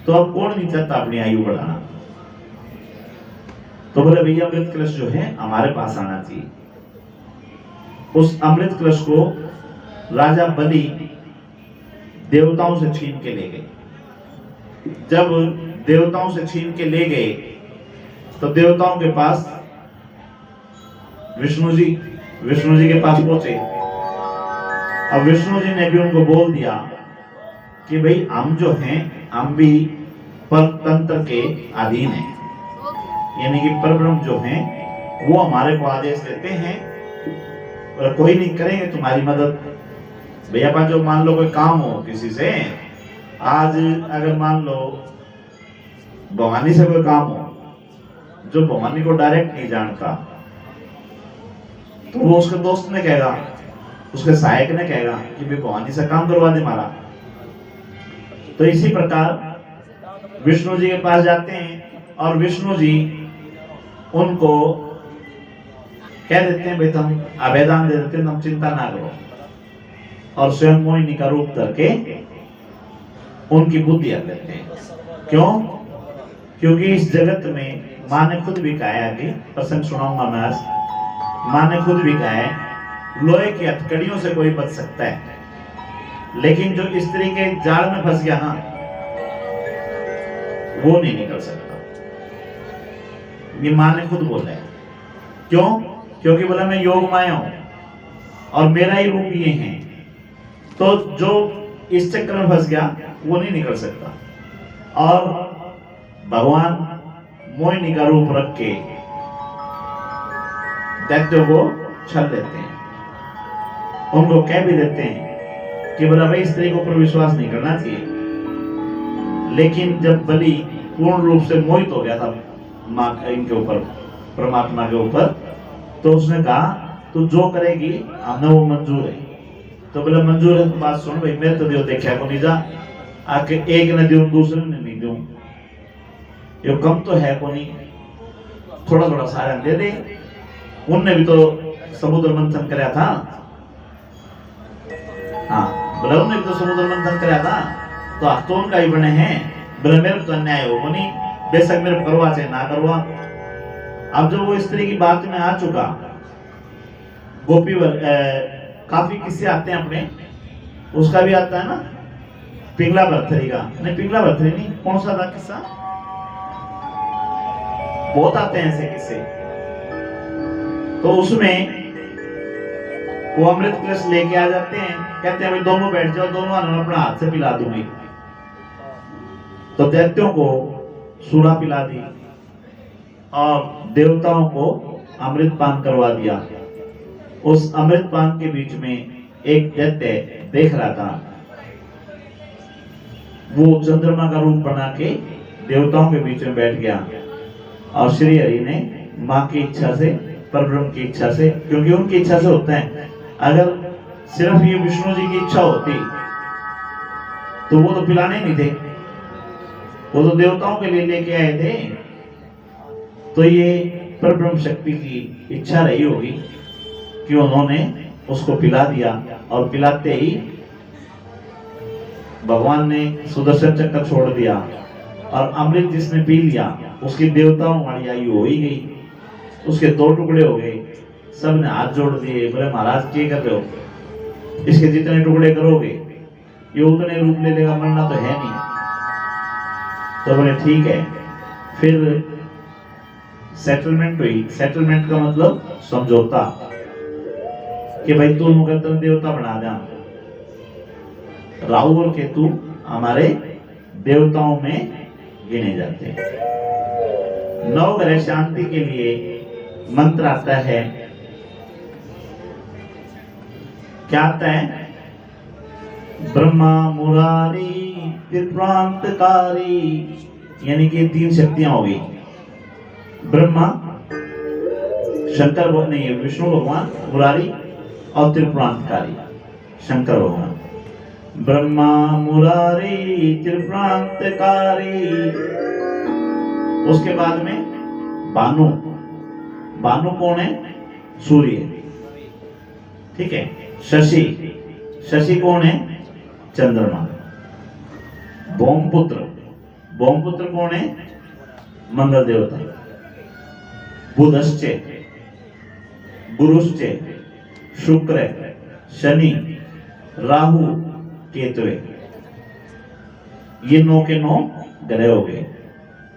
तो अब कौन नहीं चाहता अपनी आयु बढ़ाना? तो बोले भैया अमृत कलश जो है हमारे पास आना चाहिए। उस अमृत कलश को राजा बलि देवताओं से छीन के ले गए। जब देवताओं से छीन के ले गए तो देवताओं के पास विष्णु जी के पास पहुंचे। अब विष्णु जी ने भी उनको बोल दिया कि भाई हम जो हैं, हम भी परतंत्र के अधीन हैं, यानी कि परब्रह्म जो हैं वो हमारे को आदेश देते हैं और कोई नहीं करेंगे तुम्हारी मदद। भैया पास जो मान लो कोई काम हो किसी से, आज अगर मान लो भवानी से कोई काम हो, जो भवानी को डायरेक्ट नहीं जानता, तो वो उसके दोस्त ने कहेगा, उसके सहायक ने कहेगा कि भाई भवानी से काम करवा दे हमारा। तो इसी प्रकार विष्णु जी के पास जाते हैं और विष्णु जी उनको कह देते हैं भाई तुम आवेदन दे देते हैं, तुम चिंता ना करो, और स्वयं मोहिनी का रूप करके उनकी बुद्धि हर लेते हैं। क्यों? क्योंकि इस जगत में माँ ने खुद भी कहा है, आगे प्रसंग सुनाऊंगा मैं आज। माँ ने खुद भी कहा है लोहे की हथकड़ियों से कोई बच सकता है, लेकिन जो स्त्री के जाल में फंस गया ना वो नहीं निकल सकता। ये माँ ने खुद बोला है। क्यों? क्योंकि बोला मैं योग माया हूं और मेरा ही रूप ये है, तो जो इस चक्कर में फंस गया वो नहीं निकल सकता। और भगवान मोहिनी का रूप रख के दैत्यों को छल देते हैं, उनको कह भी देते हैं कि बोला भाई स्त्री के ऊपर विश्वास नहीं करना चाहिए। लेकिन जब बलि पूर्ण रूप से मोहित हो गया था माँ इनके ऊपर, परमात्मा के ऊपर, तो उसने कहा तू जो करेगी हमें वो मंजूर है। तो बोला मंजूर है तो बात सुन भाई, मैं तो दियो देखा को नहीं जा, आके एक ने दियो दूसरे ने नहीं दियो, ये कम तो है को नहीं, थोड़ा थोड़ा सारा दे दे। उनने भी तो समुद्र मंथन कराया था। हाँ बोला उनने भी तो समुद्र मंथन कराया था, तो आप तो उनका ही बने हैं। बोले मेरे तो अन्याय हो नहीं, बेशक मेरे को करवा चाहे ना करवा। अब जब वो स्त्री की बात में आ चुका, गोपी काफी किस्से आते हैं अपने, उसका भी आता है ना पिंगला भरथरी का, नहीं पिंगला भरथरी नहीं, कौन सा था किस्सा, बहुत आते हैं ऐसे किस्से। तो उसमें वो अमृत कलश लेके आ जाते हैं, कहते हैं भाई दोनों बैठ जाओ, दोनों आने अपना हाथ से पिला दूंगी। तो दैत्यों को सूरा पिला दी और देवताओं को अमृत पान करवा दिया। उस अमृत पान के बीच में एक दैत्य देख रहा था, वो चंद्रमा का रूप बना के देवताओं के बीच में बैठ गया और श्री हरि ने माँ की इच्छा से, परब्रह्म की इच्छा से, क्योंकि उनकी इच्छा से होता है, अगर सिर्फ ये विष्णु जी की इच्छा होती तो वो तो पिलाने नहीं थे, वो तो देवताओं के लिए लेके आए थे। तो ये परब्रह्म शक्ति की इच्छा रही होगी कि उन्होंने उसको पिला दिया, और पिलाते ही भगवान ने सुदर्शन चक्र छोड़ दिया और अमृत जिसने पी लिया उसकी देवताओं वाली आयु हो ही गई, उसके दो टुकड़े हो गए। सब ने हाथ जोड़ दिए, बोले महाराज क्या कर रहे हो, इसके जितने टुकड़े करोगे ये उतने रूप ले लेगा, मरना तो है नहीं। तो बोले ठीक है। फिर सेटलमेंट हुई। सेटलमेंट का मतलब समझौता, कि भाई तू मुकद्दर देवता बना दे, राहु और केतु हमारे देवताओं में गिने जाते हैं। 9 ग्रह शांति के लिए मंत्र आता है, क्या आता है? ब्रह्मा मुरारी त्रिप्रांतकारी, यानी कि 3 शक्तियां हो गई। ब्रह्मा शंकर नहीं है, विष्णु भगवान, मुरारी और त्रिप्रांतकारी शंकर भगवान। ब्रह्मा मुरारी त्रिप्रांतकारी। उसके बाद में भानु। भानु कौन है? सूर्य, ठीक है। शशि, शशि कौन है? चंद्रमा। भौमपुत्र, भौमपुत्र कौन है? मंगल देवता। बुधश्चे, गुरुश्चे, शुक्र, शनि, राहु, केतुए, ये 9 के 9 ग्रह हो गए।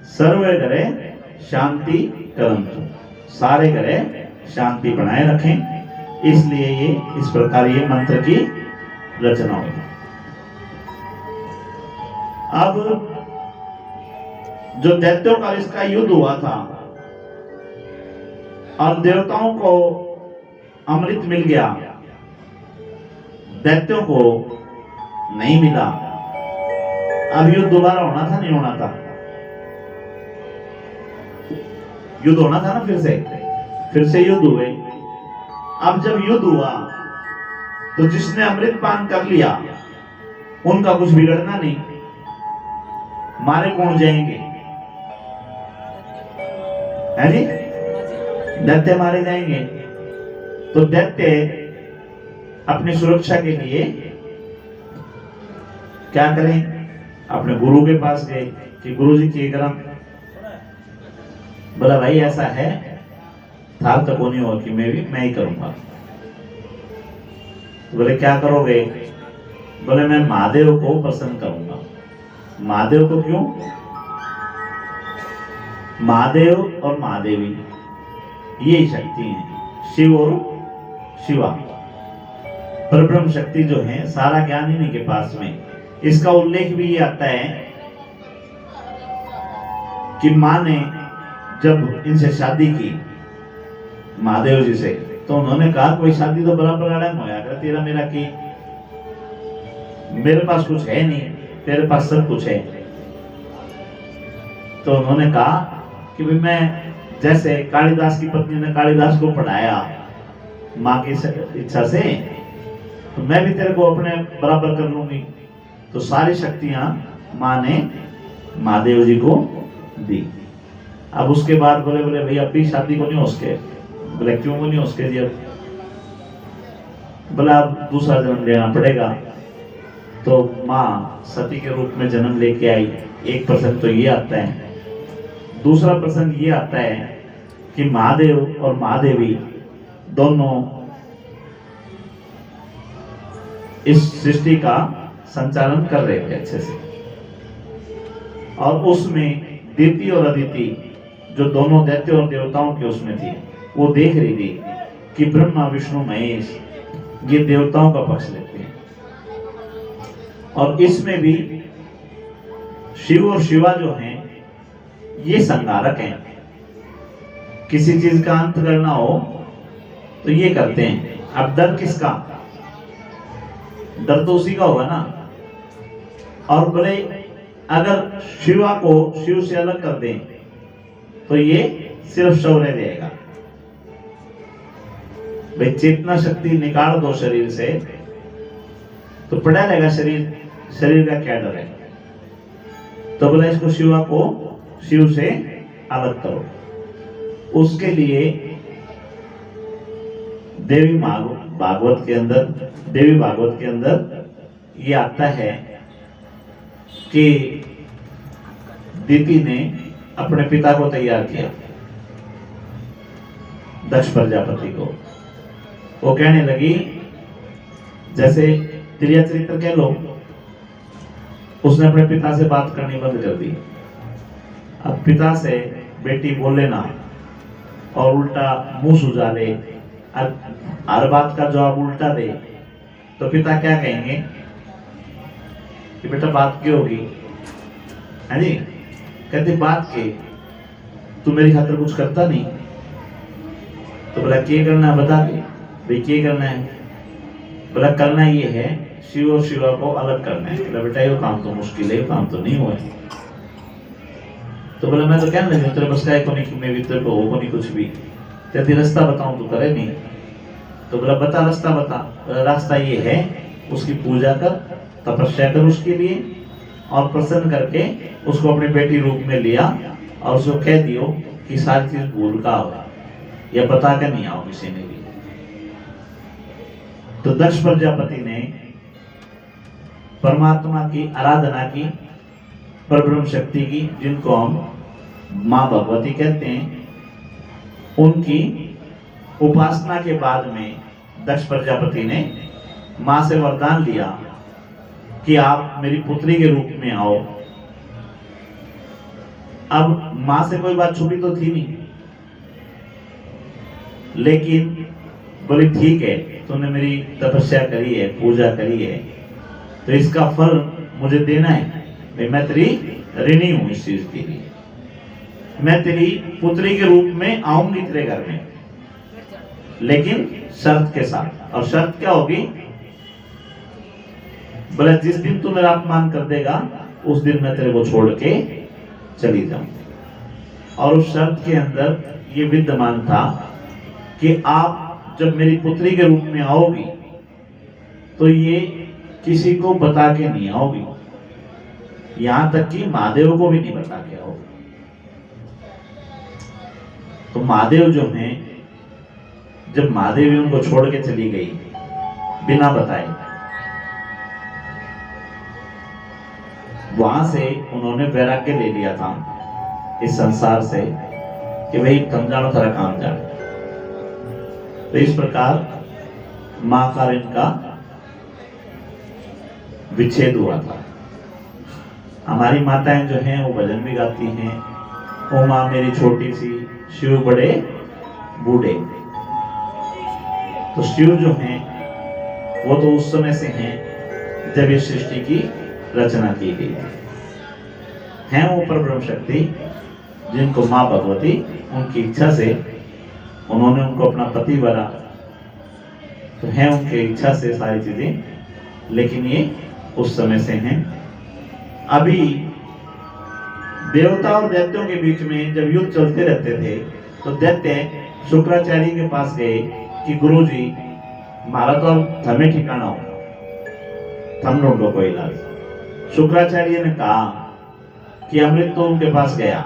सर्व ग्रह शांति करंतु, सारे ग्रह शांति बनाए रखें, इसलिए ये इस प्रकार ये मंत्र की रचना हुई। अब जो दैत्यों का इसका युद्ध हुआ था और देवताओं को अमृत मिल गया, दैत्यों को नहीं मिला। अब युद्ध दोबारा होना था, नहीं होना था? युद्ध होना था ना, फिर से युद्ध हुए। अब जब युद्ध हुआ तो जिसने अमृत पान कर लिया उनका कुछ बिगड़ना नहीं, मारे कौन जाएंगे? है जी, दैत्य मारे जाएंगे। तो दैत्य अपनी सुरक्षा के लिए क्या करें? अपने गुरु के पास गए कि गुरु जी की करम, बोला भाई ऐसा है, थाल तक नहीं हो कि मैं ही करूंगा। तो बोले क्या करोगे? बोले मैं महादेव को प्रसन्न करूंगा। महादेव को क्यों? महादेव और महादेवी ये शक्ति हैं, शिव और शिवा। परब्रह्म शक्ति जो है सारा ज्ञान इन्हीं के पास में। इसका उल्लेख भी ये आता है कि मां ने जब इनसे शादी की महादेव जी से, तो उन्होंने कहा कोई शादी तो बराबर अड़ंग होया कर, तेरा मेरा की, मेरे पास कुछ है नहीं, तेरे पास सब कुछ है। तो उन्होंने कहा कि भाई मैं, जैसे कालिदास की पत्नी ने कालिदास को पढ़ाया माँ की इच्छा से, तो मैं भी तेरे को अपने बराबर कर लूंगी। तो सारी शक्तियां माँ ने महादेव जी को दी। अब उसके बाद बोले भाई अब भी शादी को नहीं हो सके। बोले क्यों नहीं हो सके जी? अब बोला अब दूसरा जन्म लेना पड़ेगा। तो माँ सती के रूप में जन्म लेके आई। एक प्रसंग तो ये आता है। दूसरा प्रसंग ये आता है कि महादेव और महादेवी दोनों इस सृष्टि का संचालन कर रहे थे अच्छे से, और उसमें दिति और अदिति जो दोनों दैत्य और देवताओं के उसमें थी, वो देख रही थी कि ब्रह्मा विष्णु महेश ये देवताओं का पक्ष लेते हैं, और इसमें भी शिव और शिवा जो हैं ये संहारक हैं। किसी चीज का अंत करना हो तो ये करते हैं। अब डर किसका? डर तो उसी का होगा ना। और बोले अगर शिवा को शिव से अलग कर दें तो ये सिर्फ शौर्य देगा। भाई चेतना शक्ति निकाल दो शरीर से तो पड़ा रहेगा शरीर का क्या डर है? तो बोला इसको शिवा को शिव से अलग करो। उसके लिए देवी भागवत के अंदर ये आता है कि दिति ने अपने पिता को तैयार किया, दक्ष प्रजापति को। वो कहने लगी, जैसे त्रिया चरित्र कह लो, उसने अपने पिता से बात करनी बंद कर दी। अब पिता से बेटी बोले ना और उल्टा मुंह सुझा ले, हर बात का जवाब उल्टा दे, तो पिता क्या कहेंगे कि बेटा बात क्यों होगी? है जी? कहते बात के तू मेरी खातिर कुछ करता नहीं। तो बोला क्या करना है बता दे। भाई क्या करना है? बोला करना ये है शिव और शिवा को अलग करना है। बोला बेटा ये काम तो मुश्किल है, ये काम तो नहीं हुआ है। तो बोला मैं तो कहने लगी तेरे बस का को नहीं, मैं भी तेरे को हो नहीं कुछ भी, तेरे रास्ता बताऊं तो करे नहीं। तो बोला बता रास्ता बता। रास्ता ये है उसकी पूजा कर, तपस्या कर उसके लिए, और प्रसन्न करके उसको अपनी बेटी रूप में लिया और उसको कह दियो कि सारी चीज भूल का हो या बता कर नहीं आओ किसी ने भी। तो दक्ष प्रजापति ने परमात्मा की आराधना की, परब्रह्म शक्ति की, जिनको हम मां भगवती कहते हैं, उनकी उपासना के बाद में दक्ष प्रजापति ने मां से वरदान लिया कि आप मेरी पुत्री के रूप में आओ। अब मां से कोई बात छुपी तो थी नहीं, लेकिन बोली ठीक है तूने मेरी तपस्या करी है, पूजा करी है, तो इसका फल मुझे देना है। मैं तेरी ऋणी हूं इस चीज के लिए। मैं तेरी पुत्री के रूप में आऊंगी तेरे घर में, लेकिन शर्त के साथ। और शर्त क्या होगी? बोले जिस दिन तू मेरा अपमान कर देगा उस दिन मैं तेरे को छोड़ के चली जाऊंगी। और उस शर्त के अंदर ये विद्यमान था कि आप जब मेरी पुत्री के रूप में आओगी तो ये किसी को बता के नहीं आओगी, यहां तक कि महादेव को भी नहीं बता के आओगी। तो महादेव जो हैं, जब महादेवी उनको छोड़ के चली गई बिना बताए, वहां से उन्होंने वैराग्य ले लिया था इस संसार से, कि भाई तुम जानो थारा काम जाने। तो इस प्रकार माँ का इनका विच्छेद हुआ था। हमारी माताएं जो हैं वो भजन भी गाती हैं, ओ माँ मेरी छोटी सी शिव बड़े बूढ़े। तो शिव जो हैं वो तो उस समय से हैं जब ये सृष्टि की रचना की गई थी। हैं वो परब्रह्म शक्ति जिनको माँ भगवती उनकी इच्छा से उन्होंने उनको अपना पति बना, तो हैं उनके इच्छा से सारी चीजें, लेकिन ये उस समय से हैं। अभी देवता और दैत्यों के बीच में जब युद्ध चलते रहते थे तो दैत्य शुक्राचार्य के पास गए कि गुरुजी हमारा तो अब थमे ठिकाना हो, थम ढूंढो कोई इलाज। शुक्राचार्य ने कहा कि अमृत तो उनके पास गया,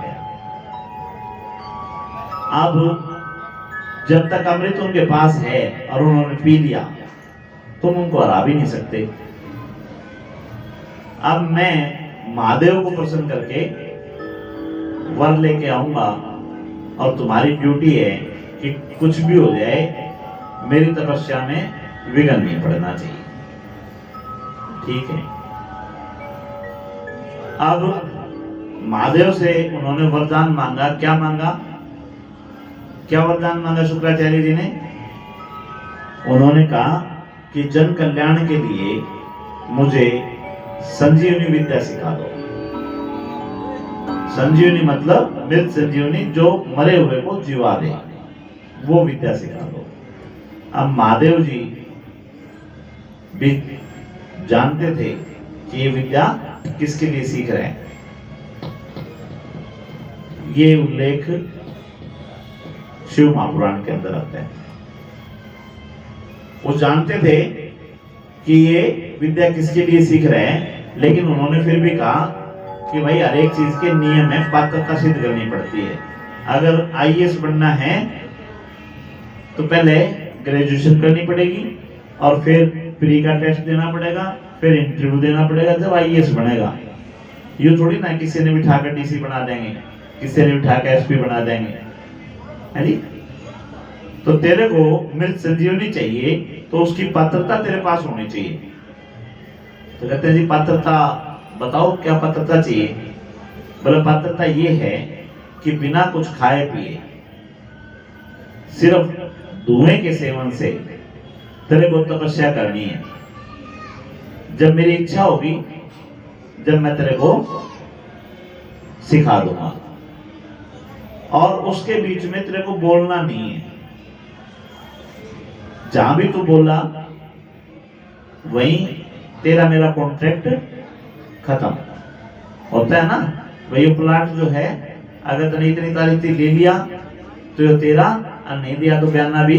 अब जब तक अमृत उनके पास है और उन्होंने पी लिया तुम उनको हरा भी नहीं सकते। अब मैं महादेव को प्रसन्न करके वर लेके आऊंगा और तुम्हारी ड्यूटी है कि कुछ भी हो जाए मेरी तपस्या में विघ्न नहीं पड़ना चाहिए। ठीक है। अब महादेव से उन्होंने वरदान मांगा। क्या मांगा? क्या वरदान मांगा शुक्राचार्य जी ने? उन्होंने कहा कि जन कल्याण के लिए मुझे संजीवनी विद्या सिखा दो। संजीवनी मतलब मृत संजीवनी, जो मरे हुए को जीवा दे, वो विद्या सिखा दो। अब महादेव जी भी जानते थे कि ये विद्या किसके लिए सीख रहे हैं। ये उल्लेख शिव महापुराण के अंदर आता है। वो जानते थे कि ये विद्या किसके लिए सीख रहे हैं, लेकिन उन्होंने फिर भी कहा कि भाई हर एक चीज के नियम है, पात्रता सिद्ध करनी पड़ती है। अगर आईएएस बनना है तो पहले ग्रेजुएशन करनी पड़ेगी और फिर प्री का टेस्ट देना पड़ेगा, फिर इंटरव्यू देना पड़ेगा, जब आईएएस बनेगा। ये थोड़ी ना किसी ने बिठा कर डीसी बना देंगे, किसी ने बिठा कर एसपी बना देंगे, है जी। तो तेरे को मृत संजीवनी चाहिए तो उसकी पात्रता तेरे पास होनी चाहिए। तो कहते हैं जी पात्रता बताओ, क्या पात्रता चाहिए? बोले पात्रता ये है कि बिना कुछ खाए पिए, सिर्फ धुएं के सेवन से तेरे को तपस्या करनी है। जब मेरी इच्छा होगी, जब मैं तेरे को सिखा दूंगा, और उसके बीच में तेरे को बोलना नहीं है। जहां भी तू बोला वहीं तेरा मेरा कॉन्ट्रैक्ट खत्म होता है ना। वही प्लाट जो है, अगर तने इतनी तारीख ले लिया तो ये तेरा, और नहीं दिया तो बयाना भी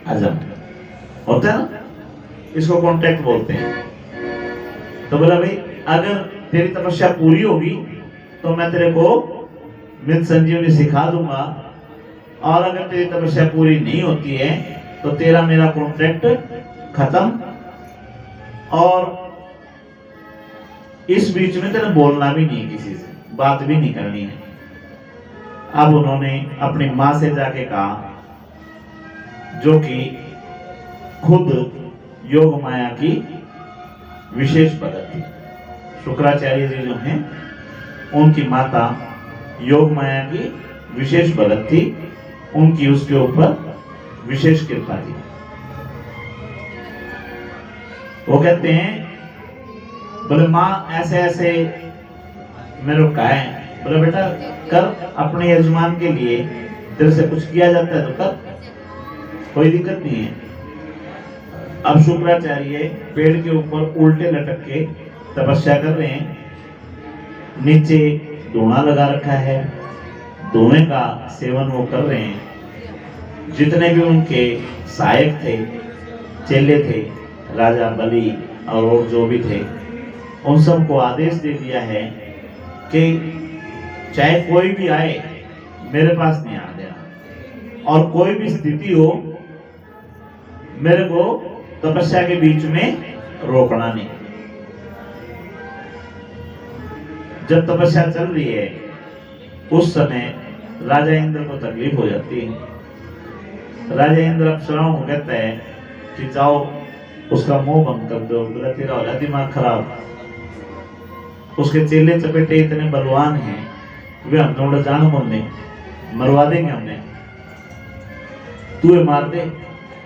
हजम होता है ना। इसको कॉन्ट्रैक्ट बोलते हैं। तो बोला भाई अगर तेरी तपस्या पूरी होगी तो मैं तेरे को मृत संजीवनी सिखा दूंगा, और अगर तेरी तपस्या पूरी नहीं होती है तो तेरा मेरा कॉन्ट्रैक्ट खत्म, और इस बीच में तेरे बोलना भी नहीं, किसी से बात भी नहीं करनी है। अब उन्होंने अपनी मां से जाके कहा, जो कि खुद योग माया की विशेष भगत थी। शुक्राचार्य जी जो हैं उनकी माता योग माया की विशेष भगत थी, उनकी उसके ऊपर विशेष कृपा थी। वो कहते हैं, बोले माँ ऐसे ऐसे मेरे को कहा है। बोले बेटा कर, अपने यजमान के लिए तेरे से कुछ किया जाता है तो कर, कोई दिक्कत नहीं है। अब शुक्राचार्य पेड़ के ऊपर उल्टे लटक के तपस्या कर रहे हैं, नीचे धुआं लगा रखा है, धुएं का सेवन वो कर रहे हैं। जितने भी उनके सहायक थे, चेले थे, राजा बलि और जो भी थे, उन सबको आदेश दे दिया है कि चाहे कोई भी आए मेरे पास नहीं आने देना, और कोई भी स्थिति हो मेरे को तपस्या के बीच में रोकना नहीं। जब तपस्या चल रही है उस समय राजा इंद्र को तकलीफ हो जाती है। राजा इंद्र अप्सराओं को कहता है कि जाओ उसका मुंह बंद कर दो, बोला तेरा हो रहा दिमाग खराब। उसके चेले चपेटे इतने बलवान हैं, वे हमने उड़ा जान बोलने मरवा देंगे, हमने तू मार दे,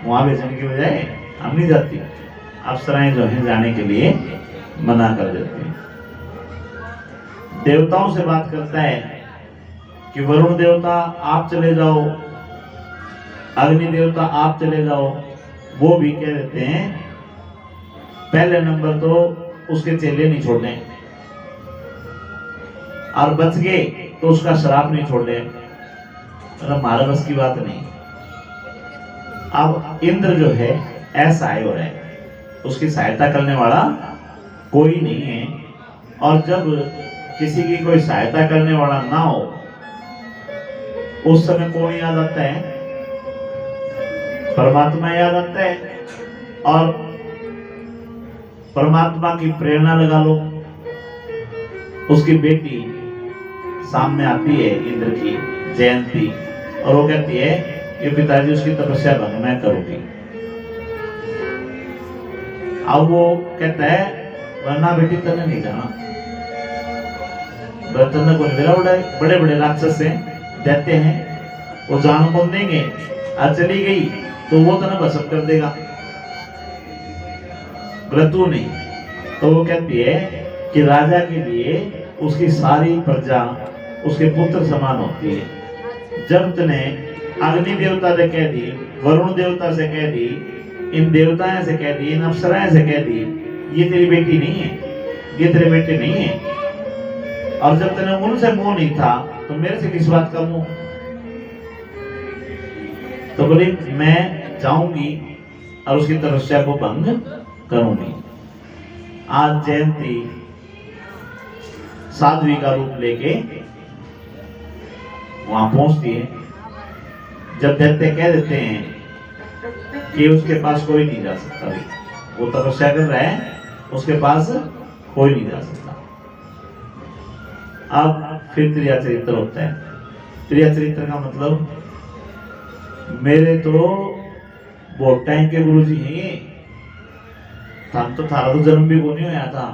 वहां बेचने की बजाय हम नहीं जाती। अप्सराएं जो हैं जाने के लिए मना कर देती हैं। देवताओं से बात करता है कि वरुण देवता आप चले जाओ, अग्नि देवता आप चले जाओ। वो भी कह देते हैं पहले नंबर तो उसके चेले नहीं छोड़ने, और बच गए तो उसका श्राप नहीं छोड़ने। हमारे बस की बात नहीं। अब इंद्र जो है ऐसा है और है, उसकी सहायता करने वाला कोई नहीं है। और जब किसी की कोई सहायता करने वाला ना हो, उस समय कौन याद आता है? परमात्मा याद आता है। और परमात्मा की प्रेरणा लगा लो। उसकी बेटी सामने आती है इंद्र की, जयंती, और वो कहती है कि पिताजी उसकी तपस्या भंग मैं करूंगी। अब वो कहता है वरना बेटी तने नहीं जाना, बर्तन को मेरा बड़े बड़े राक्षस हैं, देते हैं, वो जान कौन देंगे, आज चली गई तो वो तना भस्म कर देगा, तू नहीं। तो वो कहती है कि राजा के लिए उसकी सारी प्रजा उसके पुत्र समान होती है। जब तने अग्नि देवता से कह दी, वरुण देवता से कह दी, इन देवताओं से कह दी, इन अप्सराओं से कह दी ये तेरी बेटी नहीं है, ये तेरे बेटे नहीं है, और जब तने उनसे मुंह नहीं था तो मेरे से किस बात का मुंह? तो बोली मैं जाऊंगी और उसकी तपस्या को भंग करूंगी। आज जयंती साध्वी का रूप लेके वहां पहुंचती है। जब दैत्य कह देते हैं कि उसके पास कोई नहीं जा सकता, भी वो तपस्या कर रहा है, उसके पास कोई नहीं जा सकता। अब फिर त्रिया चरित्र होता है। त्रिया चरित्र का मतलब मेरे तो बहुत टाइम के गुरुजी हैं, हम तो थारा तो जन्म भी वो नहीं होया था,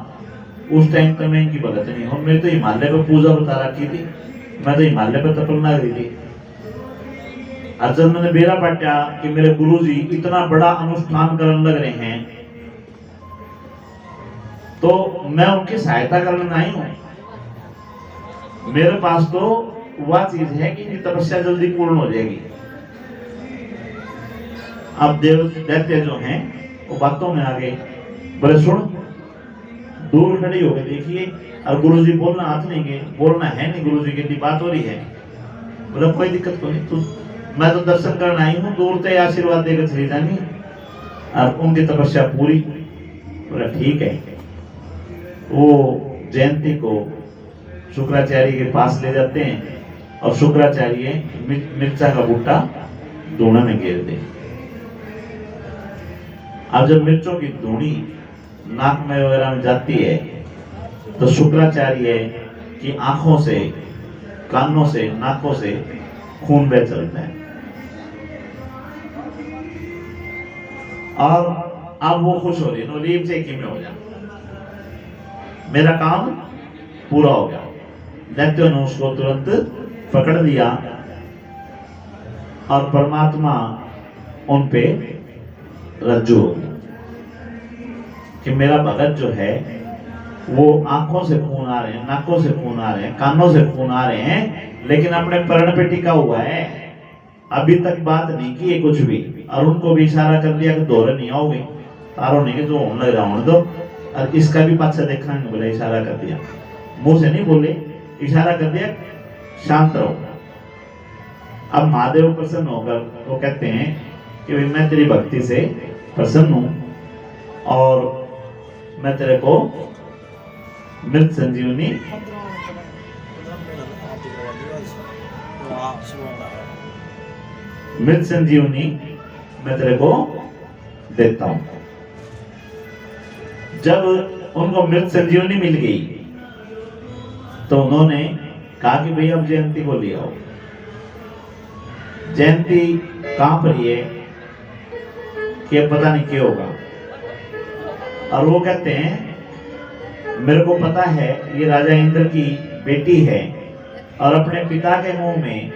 उस टाइम तो मैं इनकी भगत नहीं हूँ। मैं तो हिमालय पर पूजा बता रखी थी, मैं तो हिमालय पर तपलना करी थी। जब मैंने बेरा पाटा कि मेरे गुरुजी इतना बड़ा अनुष्ठान करने लग रहे हैं, तो मैं उनकी सहायता करने आई हूँ। मेरे पास तो वह चीज है कि इनकी तपस्या जल्दी पूर्ण हो जाएगी। अब देव दैत्य जो हैं वो बातों में आ गए, बोले सुन, दूर खड़ी होकर देखिए, और गुरुजी बोलना हाथ नहीं गए, बोलना है नहीं, गुरुजी की बात हो रही है। बोला कोई दिक्कत को नहीं, तू मैं तो दर्शन करना आई हूँ, दूर से आशीर्वाद देकर चली जानी, और उनकी तपस्या पूरी। बोला ठीक है। वो जयंती को शुक्राचार्य के पास ले जाते हैं, और शुक्राचार्य मिर्चा का बूटा धूना में घेर दे। अब जब मिर्चों की धूनी नाक में वगैरह में जाती है तो शुक्राचार्य की आंखों से, कानों से, नाकों से खून बह चलता है। और अब वो खुश हो रही है, लीप से कि में हो जा, मेरा काम पूरा हो गया। दैत्य ने उसको तुरंत पकड़ लिया, और परमात्मा उन पे रज्जू हो गया कि मेरा भगत जो है वो आंखों से खून आ रहे हैं, नाकों से खून आ रहे हैं, कानों से खून आ रहे हैं, लेकिन अपने पर्ण पे टिका हुआ है, अभी तक बात नहीं की है कुछ भी। और उनको भी इशारा कर दिया कि दोहरे नहीं आओगे, तारो नहीं कि जो होने लग रहा होने दो, और इसका भी पास से देखा नहीं, बोला इशारा कर दिया, मुंह से नहीं बोले, इशारा कर दिया शांत रहो। अब महादेव प्रसन्न होकर वो कहते हैं कि भाई मैं तेरी भक्ति से प्रसन्न हूं, और मैं तेरे को मृत संजीवनी मैं तेरे को देता हूं। जब उनको मृत संजीवनी मिल गई तो उन्होंने कहा कि भाई अब जयंती को ले आओ। जयंती कांप रही है कि अब पता नहीं क्या होगा। और वो कहते हैं मेरे को पता है ये राजा इंद्र की बेटी है और अपने पिता के मुंह में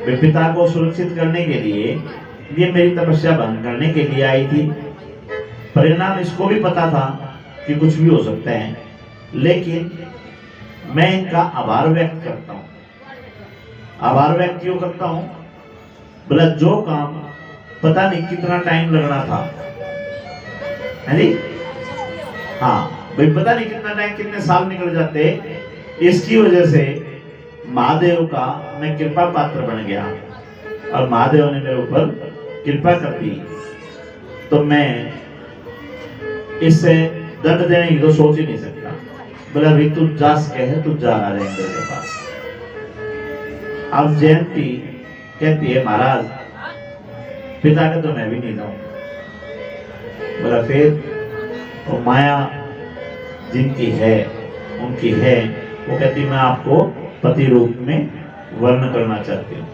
वे पिता को सुरक्षित करने के लिए ये मेरी तपस्या बंद करने के लिए आई थी। परिणाम इसको भी पता था कि कुछ भी हो सकता है, लेकिन मैं इनका आभार व्यक्त करता हूँ। आभार व्यक्त क्यों करता हूँ? बोला जो काम पता नहीं कितना टाइम लगना था, है नी? हाँ भाई, पता नहीं कितना टाइम, कितने साल निकल जाते, इसकी वजह से महादेव का मैं कृपा पात्र बन गया और महादेव ने मेरे ऊपर कृपा कर दी। तो मैं इससे दंड देने की तो सोच ही नहीं सकता। बोला भाई तू जा सके है, तू जा राजा इंद्र के पास। अब जयंती कहती है महाराज पिता के तो मैं भी नहीं जाऊं। बोला फिर तो माया जिनकी है उनकी है, वो कहती मैं आपको पति रूप में वर्ण करना चाहती हूँ।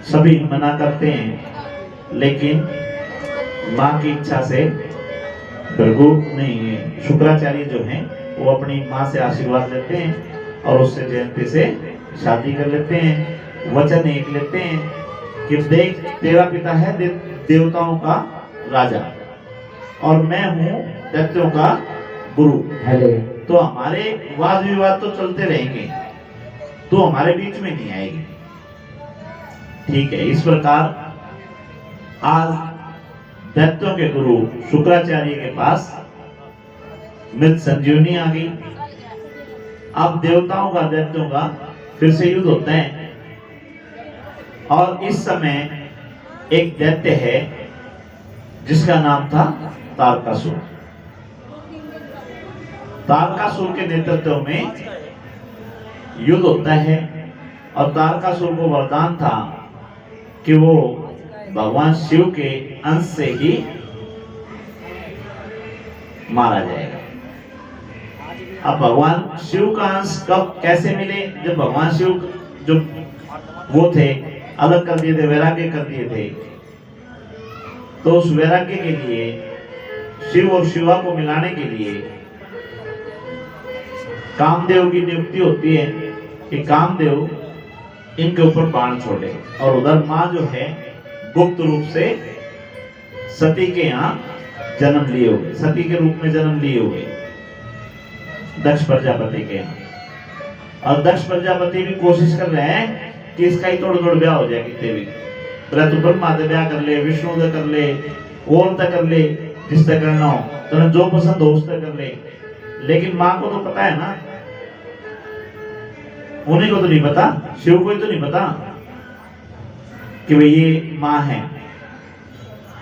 सभी मना करते हैं, लेकिन माँ की इच्छा से भृगु नहीं, शुक्राचार्य जो हैं वो अपनी माँ से आशीर्वाद लेते हैं और उससे जयंती से शादी कर लेते हैं। वचन एक लेते हैं कि देख तेरा पिता है देवताओं का राजा और मैं हूँ दैत्यों का गुरु। तो हमारे वाद विवाद तो चलते रहेंगे, तो हमारे बीच में नहीं आएगी। ठीक है, इस प्रकार आज दैत्यों के गुरु शुक्राचार्य के पास मृत संजीवनी आ गई। अब देवताओं का दैत्यों का फिर से युद्ध होता है और इस समय एक दैत्य है जिसका नाम था तारकासुर। तारकासुर के नेतृत्व में युद्ध होता है और तारकासुर को वरदान था कि वो भगवान शिव के अंश से ही मारा जाएगा। अब भगवान शिव का अंश कब कैसे मिले? जब भगवान शिव जो वो थे अलग कर दिए थे, वैराग्य कर दिए थे, तो उस वैराग्य के लिए शिव और शिवा को मिलाने के लिए कामदेव की नियुक्ति होती है कि कामदेव इनके ऊपर बाण छोड़े। और उधर माँ जो है गुप्त रूप से सती के यहाँ जन्म लिए हुए, सती के रूप में जन्म लिए हुए दक्ष प्रजापति के यहाँ। और दक्ष प्रजापति भी कोशिश कर रहे हैं कि इसका ही तोड़ तोड़ ब्याह हो जाए कितने भी। तू ब्रह्मा से ब्याह कर ले, विष्णु से कर ले, और तक कर ले, जिससे करना हो तो जो पसंद हो उससे कर ले। लेकिन माँ को तो पता है ना, उन्हीं को तो नहीं पता, शिव को ही तो नहीं पता कि भाई ये माँ है।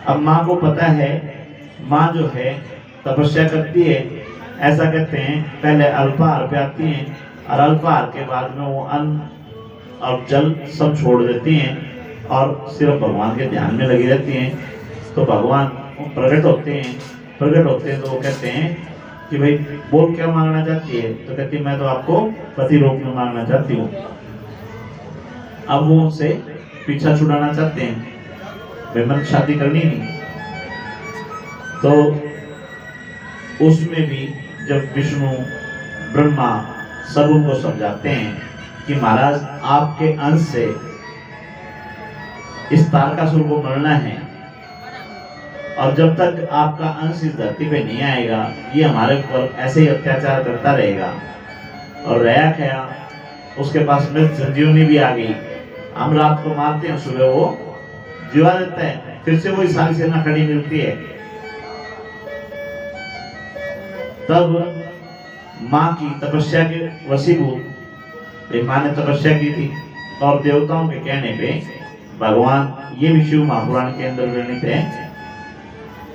अब माँ को पता है, माँ जो है तपस्या करती है। ऐसा कहते हैं पहले अल्पाहार पे आती हैं और अल्पाहार के बाद में वो अन्न और जल सब छोड़ देती हैं और सिर्फ भगवान के ध्यान में लगी रहती हैं। तो भगवान प्रकट होते हैं, प्रकट होते हैं तो वो कहते हैं कि भाई बोल क्या मांगना चाहती है? तो कहती है मैं तो आपको पति रूप में मांगना चाहती हूँ। अब वो उनसे पीछा छुड़ाना चाहते हैं, भाई मन शादी करनी नहीं। तो उसमें भी जब विष्णु ब्रह्मा सब उनको समझाते हैं कि महाराज आपके अंश से इस तारकासुर को मरना है और जब तक आपका अंश इस धरती पे नहीं आएगा ये हमारे ऊपर ऐसे ही अत्याचार करता रहेगा। और रया खया उसके पास मृत संजीवनी भी आ गई। हम रात को मारते हैं, सुबह वो जीवा देता है, फिर से वही सारी सेना खड़ी मिलती है। तब माँ की तपस्या के वशीभूत माँ ने तपस्या की थी और देवताओं के कहने पे भगवान, ये भी शिव महापुराण के अंदर वर्णित है,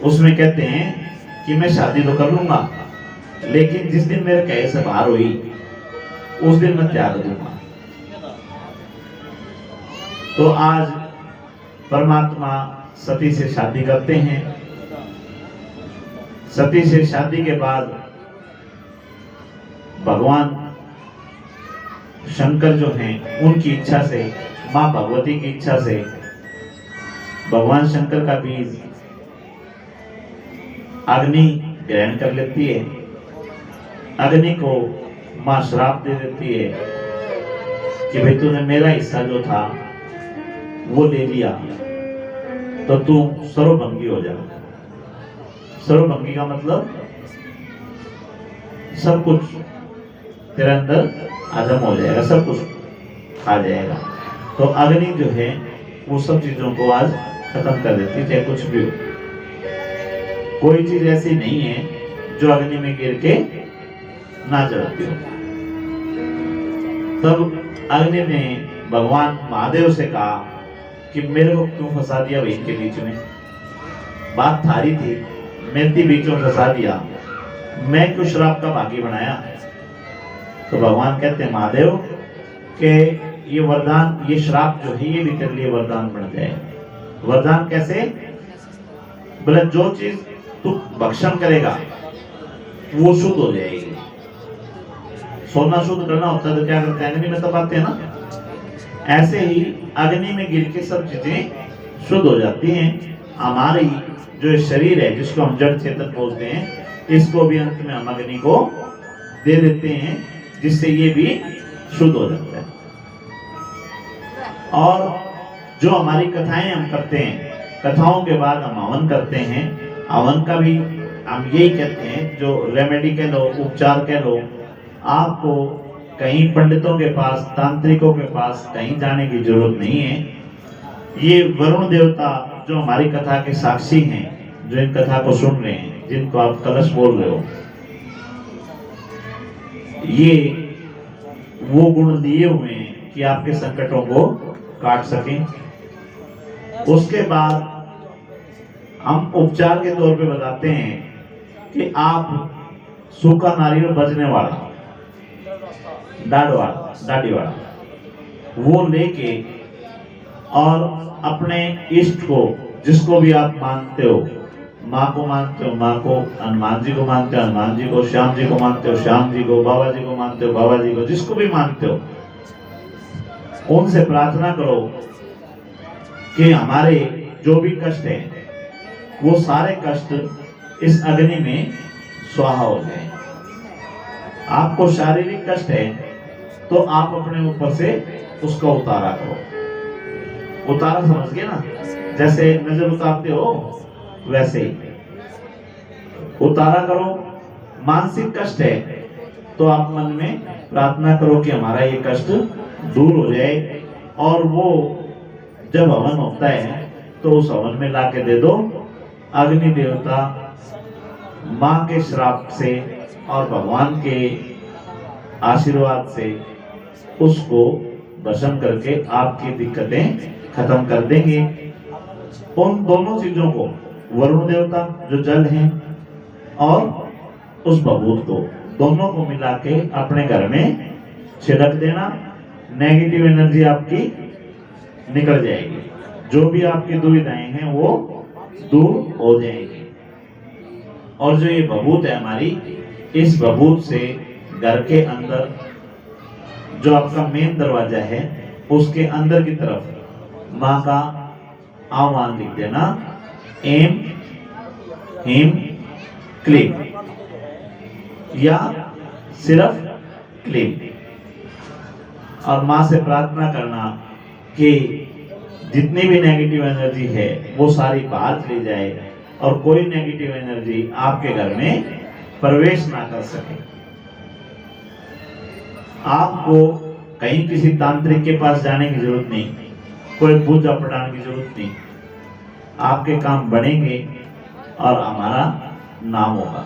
उसमें कहते हैं कि मैं शादी तो कर लूंगा लेकिन जिस दिन मेरे कहे से बाहर हुई उस दिन मैं त्याग दूंगा। तो आज परमात्मा सती से शादी करते हैं। सती से शादी के बाद भगवान शंकर जो हैं उनकी इच्छा से, माँ भगवती की इच्छा से भगवान शंकर का बीज अग्नि ग्रहण कर लेती है। अग्नि को माँ श्राप दे देती है कि भाई तूने मेरा हिस्सा जो था वो ले लिया तो तू सर्वभंगी हो जा। सर्वभंगी का मतलब सब कुछ तेरे अंदर हजम हो जाएगा, सब कुछ आ जाएगा। तो अग्नि जो है वो सब चीजों को आज खत्म कर देती है, चाहे कुछ भी हो। कोई चीज ऐसी नहीं है जो अग्नि में गिर के ना जलती हो। तब अग्नि ने भगवान महादेव से कहा कि मेरे को क्यों फंसा दिया भाई इनके बीच में, बात थारी थी, मेरे बीच में फंसा दिया, मैं क्यों श्राप का भागी बनाया। तो भगवान कहते हैं महादेव के ये वरदान, ये श्राप जो है ये भी तेरे लिए वरदान बन जाए। वरदान कैसे? बोले जो चीज तू भक्षण करेगा वो शुद्ध हो जाएगी। सोना शुद्ध करना होता है तो क्या करते हैं, अग्नि में तपाते हैं ना, ऐसे ही अग्नि में गिर के सब चीजें शुद्ध हो जाती हैं। हमारी जो शरीर है जिसको हम जड़ चेतन बोलते हैं, इसको भी अंत में हम अग्नि को दे देते हैं, जिससे ये भी शुद्ध हो जाता है। और जो हमारी कथाएं हम करते हैं, कथाओं के बाद हम हवन करते हैं। हवन का भी हम यही कहते हैं, जो रेमेडी कह लो, उपचार कह लो, आपको कहीं पंडितों के पास, तांत्रिकों के पास कहीं जाने की जरूरत नहीं है। ये वरुण देवता जो हमारी कथा के साक्षी हैं, जो इन कथा को सुन रहे हैं, जिनको आप कलश बोल रहे हो, ये वो गुण लिए हुए हैं कि आपके संकटों को काट सकें। उसके बाद हम उपचार के तौर पे बताते हैं कि आप सूखा नारियल बजने वाला, डाढ़ी वाला वो लेके और अपने इष्ट को, जिसको भी आप मानते हो, माँ को मानते हो माँ को, हनुमान जी को मानते हो हनुमान जी को, श्याम जी को मानते हो श्याम जी को, बाबा जी को मानते हो बाबा जी को, जिसको भी मानते हो, उनसे प्रार्थना करो कि हमारे जो भी कष्ट है वो सारे कष्ट इस अग्नि में स्वाहा हो जाए। आपको शारीरिक कष्ट है तो आप अपने ऊपर से उसका उतारा करो। उतारा समझ गए ना, जैसे नजर उतारते हो वैसे ही उतारा करो। मानसिक कष्ट है तो आप मन में प्रार्थना करो कि हमारा ये कष्ट दूर हो जाए, और वो जब हवन होता है तो उस हवन में लाके दे दो। अग्नि देवता माँ के श्राप से और भगवान के आशीर्वाद से उसको भस्म करके आपकी दिक्कतें खत्म कर देंगे। उन दोनों चीजों को, वरुण देवता जो जल हैं और उस बबूत को, दोनों को मिला के अपने घर में छिड़क देना। नेगेटिव एनर्जी आपकी निकल जाएगी, जो भी आपकी दुविधाएं हैं वो दूर हो जाएगी। और जो ये बबूत है हमारी, इस बबूत से घर के अंदर जो आपका मेन दरवाजा है उसके अंदर की तरफ माँ का आह्वान लिख देना, एम हिम क्लीम, या सिर्फ क्लीम, और माँ से प्रार्थना करना कि जितनी भी नेगेटिव एनर्जी है वो सारी बाहर चली जाए और कोई नेगेटिव एनर्जी आपके घर में प्रवेश ना कर सके। आपको कहीं किसी तांत्रिक के पास जाने की जरूरत नहीं, कोई पूजा पठाने की जरूरत नहीं। आपके काम बनेंगे और हमारा नाम होगा,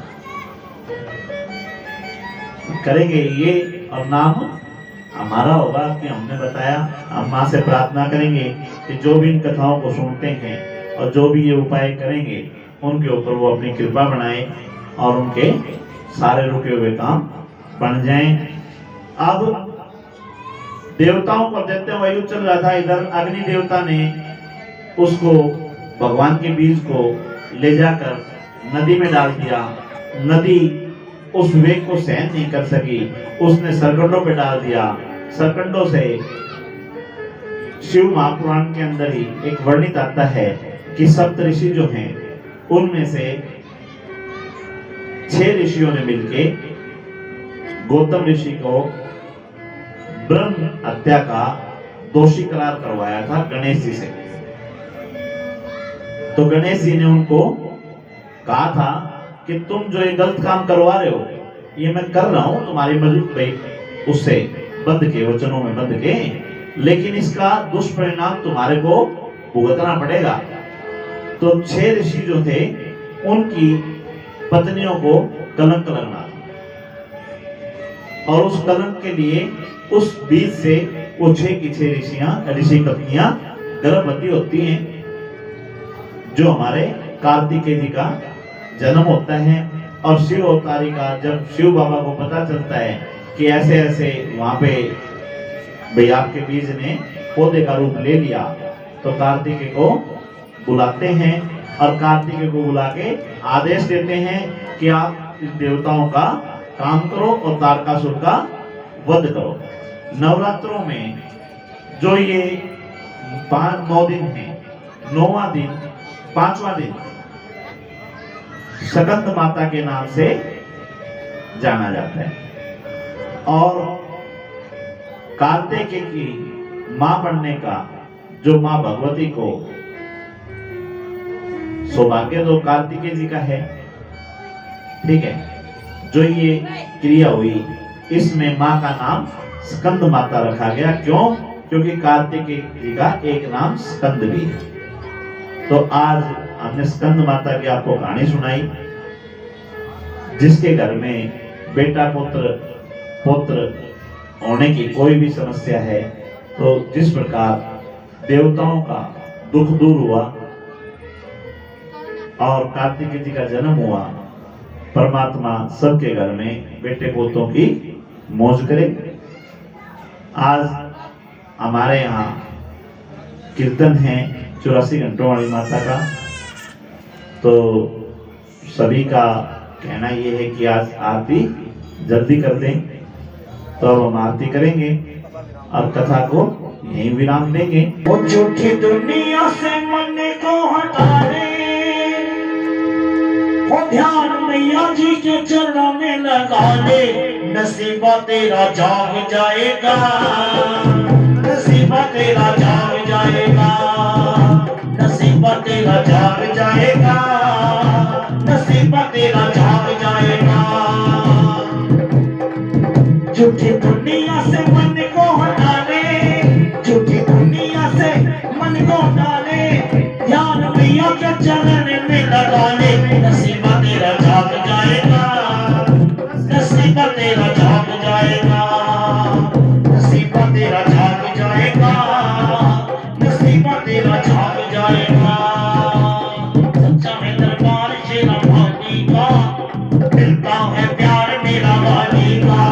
करेंगे ये और नाम हमारा होगा कि हमने बताया। हम माँ से प्रार्थना करेंगे कि जो भी इन कथाओं को सुनते हैं और जो भी ये उपाय करेंगे उनके ऊपर वो अपनी कृपा बनाए और उनके सारे रुके हुए काम बन जाएं। अब देवताओं को दैत्य वायु चल रहा था, इधर अग्नि देवता ने उसको, भगवान के बीज को ले जाकर नदी में डाल दिया। नदी उस वेग को सहन नहीं कर सकी, उसने सरकंडों पे डाल दिया। सरकंडों से शिव महापुराण के अंदर ही एक वर्णित आता है कि सप्त ऋषि जो हैं उनमें से 6 ऋषियों ने मिलके गौतम ऋषि को ब्रह्म हत्या का दोषी करार करवाया था गणेश जी से। तो गणेश जी ने उनको कहा था कि तुम जो ये गलत काम करवा रहे हो ये मैं कर रहा हूं तुम्हारी मजबूत उससे बंध के वचनों में बंध के, लेकिन इसका दुष्परिणाम तुम्हारे को भुगतना पड़ेगा। तो 6 ऋषि जो थे उनकी पत्नियों को कलंक लगना और उस कलंक के लिए उस बीज से वो 6 की 6 ऋषि पत्नियां गर्भवती होती हैं। जो हमारे कार्तिकेय जी का जन्म होता है और शिव अवतारी का जब शिव बाबा को पता चलता है कि ऐसे ऐसे वहां पे भाई आपके बीज ने पौधे का रूप ले लिया, तो कार्तिकेय को बुलाते हैं और कार्तिकेय को बुला के आदेश देते हैं कि आप इस देवताओं का काम करो और तारकासुर का वध करो। नवरात्रों में जो ये 9 दिन है, 9वां दिन 5वां दिन सकंद माता के नाम से जाना जाता है और कार्तिकेय की मां बनने का जो मां भगवती को सौभाग्य तो कार्तिकेय जी का है, ठीक है। जो ये क्रिया हुई इसमें मां का नाम स्कंद माता रखा गया। क्यों? क्योंकि कार्तिकेय जी का एक नाम स्कंद भी है। तो आज हमने स्कंद माता की आपको कहानी सुनाई। जिसके घर में बेटा पुत्र होने की कोई भी समस्या है, तो जिस प्रकार देवताओं का दुख दूर हुआ और कार्तिकेय जी का जन्म हुआ, परमात्मा सबके घर में बेटे पोतों की मौज करे। आज हमारे यहाँ कीर्तन है 84 घंटों वाली माता का, तो सभी का कहना ये है कि आज आरती जल्दी कर दें। तो अब हम आरती करेंगे और कथा को यहीं विराम देंगे। वो झूठी दुनिया से मन को हटा ले, वो ध्यान मैया जी के चरणों में लगा ले। नसीबा तेरा जाग जाएगा, नसीबा तेरा जाग जाएगा, नसीबा तेरा जाग जाएगा, नसीबा तेरा जाग जाएगा। झूठी दुनिया से मन को हटा ले, झूठी दुनिया से मन को हटा ले, ध्यान मैया के चरण में लगा ले। नसीबा तेरा जाग जाएगा, नसीबा तेरा जाग जाएगा, नसीबा तेरा जाग जाएगा, नसीबा तेरा जाग जाएगा। सच्चा है दरबार शेरा वाली का, मिलता है प्यार मेरा वाली का।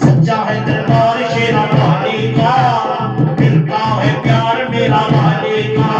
सच्चा है दरबार शेरा वाली का, मिलता है प्यार मेरा वाली का।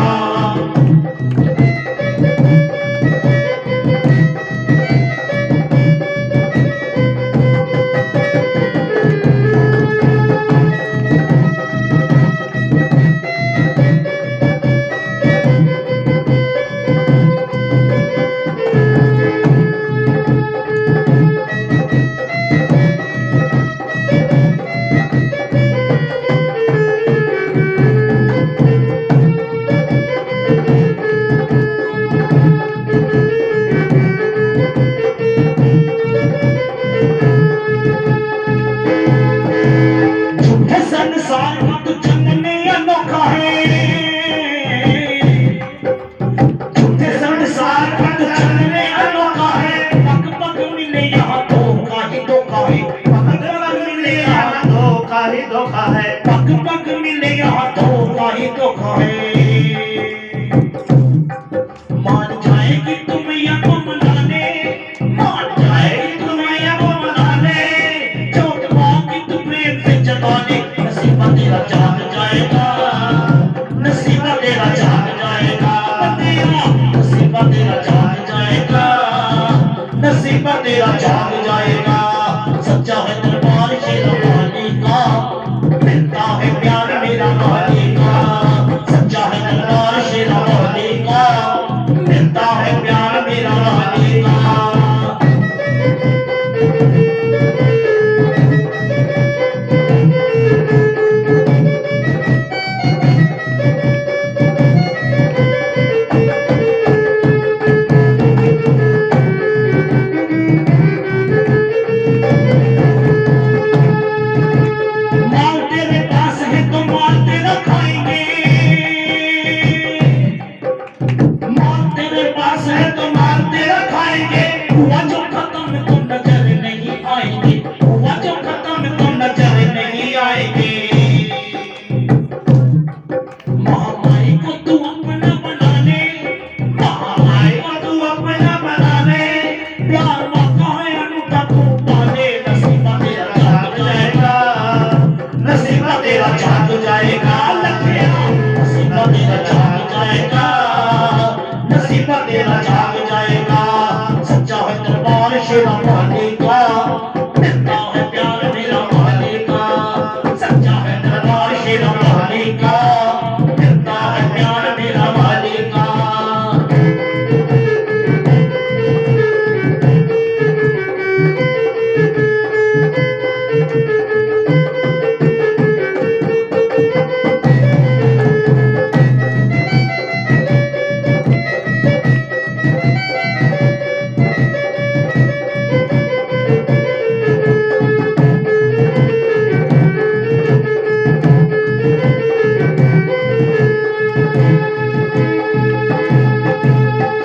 संसार मत चंगने अनोखा है, झूठे संसार मत चंगने अनोखा है। पग पग मिले यहाँ धोखा ही धोखा है, पग पग मिले यहाँ धोखा ही धोखा है, पग पग मिले यहाँ धोखा ही धोखा है। मान जाएगी तुम या वो मनाने, मान जाएगी तुम या वो मनाने, चोट मांगी तुम प्रेम से जगाने। नसीबा तेरा जाग जाएगा, नसीबा तेरा जाग जाएगा, नसीबा तेरा जाग जाएगा, नसीबा तेरा जाग जाएगा। सच्चा है दरबार शेरा वाली का। मेरा वाले का। माल तेरे पास है तो माल तेरा खाएंगे, माल तेरे पास है तो माल तेरा खाएंगे। हुआ जो खत्म तो नजर नहीं आएंगे, हुआ जो खत्म तो नजर नहीं आएंगे। महामारी को तू अपना बना ले, महामारी को तू अपना बना ले। प्यार मौका है अनूठा तू पाले, नसीबा तेरा जाग जाएगा, नसीबा तेरा जाग जाएगा। लखिया नसीबा तेरा जाग जाएगा, नसीबा तेरा जाग जाएगा। सच्चा है दरबार शेरा वाले का, मिलता है प्यार मेरा वाले का। सच्चा है दरबार शेरा वाले का, मिलता है प्यार मेरा वाले का।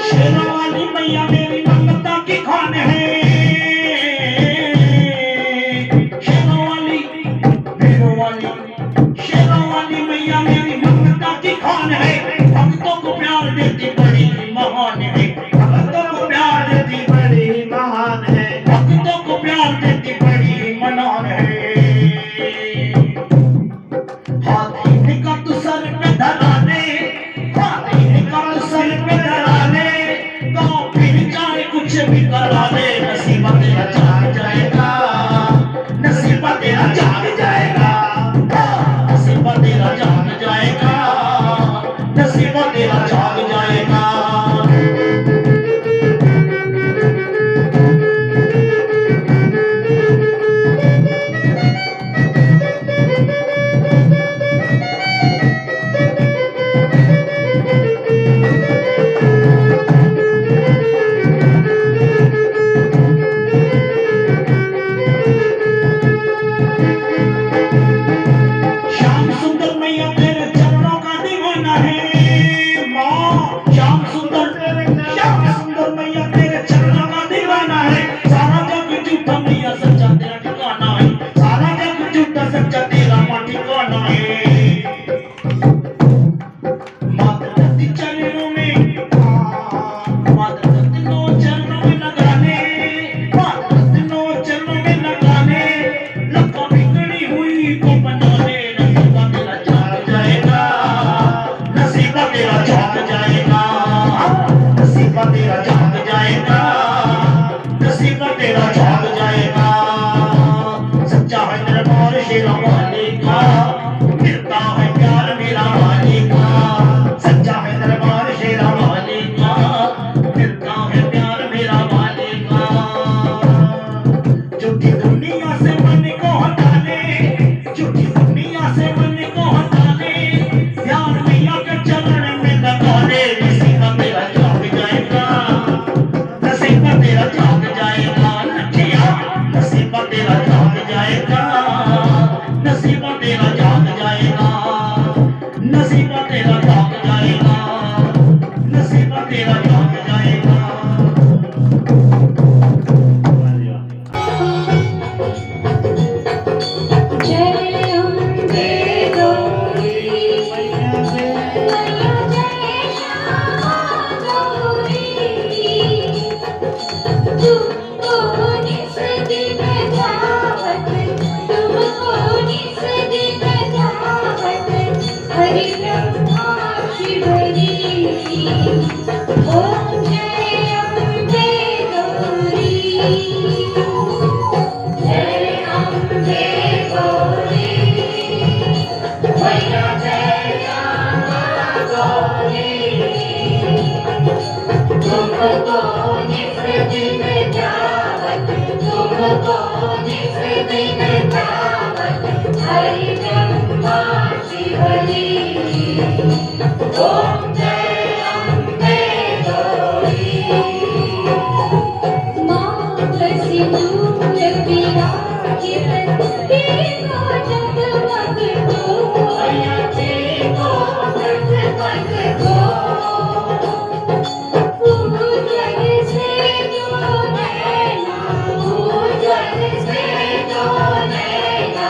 शेरों वाली मैया मेरी ममता की खान है, शेरों वाली शेरों वाली शेरों वाली मैया मेरी ममता की खान है। भक्तों को प्यार देती बड़ी महान है, भक्तों को प्यार देती बड़ी महान है, भक्तों को प्यार देती बड़ी महान है। हाथी का तू सर पे धरा ले, हाथी का तू सर पे धरा ले। गाँव फिर जाए कुछ भी करा ले, नसीबा तेरा जाग जाएगा, नसीबा तेरा जाग जाएगा। नसीबा तेरा जाग जाएगा, नसीबा तेरा जाग जाएगा। श्याम सुंदर मैया तेरे चरणों का दीवाना है। माँ श्याम सुंदर मैया तेरे चरणों का दीवाना है। सारा जग झूठा मैया सच्चा तेरा ठिकाना है, सारा जग झूठा सच्चा तेरा माँ ठिकाना है। माता रति चरणों में, माता रति नो चरणों में लगा ले, माता रति नो चरणों में लगा ले। लखा बिगड़ी हुई को बना ले, नसीबा तेरा जाग जाएगा, नसीबा तेरा जाग जाएगा। नसीबा तेरा जाग जाएगा, नसीबा तेरा जाग जाएगा। सच्चा है दरबार शेरा वाले का, मिलता है प्यार मेरा वाले का। सच्चा है दरबार शेरा वाले का, मिलता है प्यार मेरा वाले का। झूठी दुनिया से मन को हटा ले, झूठी दुनिया से मन को हटा ले। प्यार मैया के चरण में लगा ले, नसीबा तेरा जाग जाएगा, नसीबा तुमको निस दिन जावत, तुमको निस दिन जावत, हरि ब्रह्मा शिवजी। ओम जय अम्बे गौरी। मांग सिंदूर विराजित, दीपो जगमग को, दीपो जगमग को। उज्ज्वल से दो नैना, उज्ज्वल से दो नैना,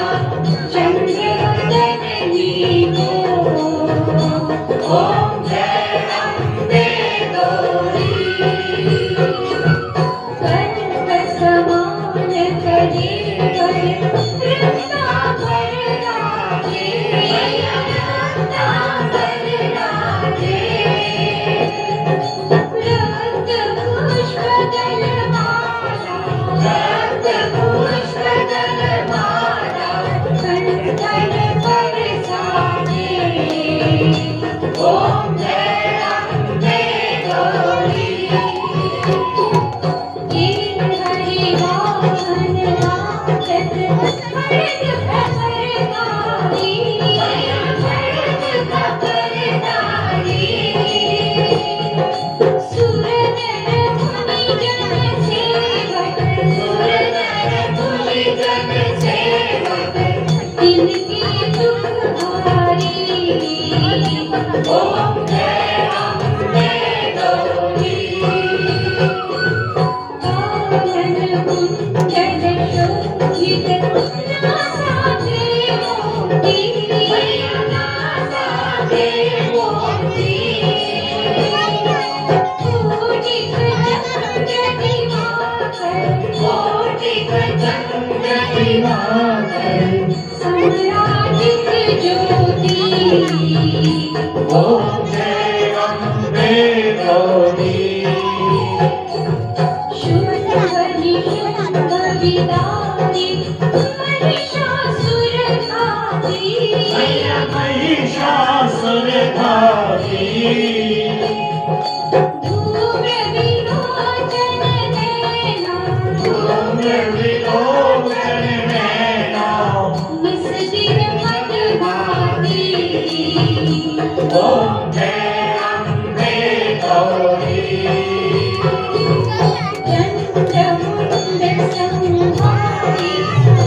चंद्रवदनी को। ओम जय अम्बे गौरी। कनक समान कली रत्नाकर राजे, रत्नाकर राजे। रक्त पुष्प दलमाला, रक्त पुष्प दलमाला, कंठन पर साजे। ओम जय अम्बे गौरी। हरि वाहन लागत, भरत खबरदारी, भरत खबरदारी। सुर नर मुनि जन सेवक, सुर नर मुनि जन सेवक, तिनके दुख हारी। ओम जय अम्बे गौरी। पावन कुंडल शोभित, नासाग्रे मोती, नासाग्रे मोती। कोटिक चंद्र दिवाकर, कोटिक चंद्र दिवाकर, सम्राजित ज्योति। ओम जय अम्बे गौरी। शुभ निशुभ विदारी, महिषासुर घाती, महिषासुर घाती। धूम्र विलोचन नैना, धूम्र विलोचन नैना, निस दिन मदभाती। ओम जय अम्बे गौरी। चंद्रमुंड संहारी,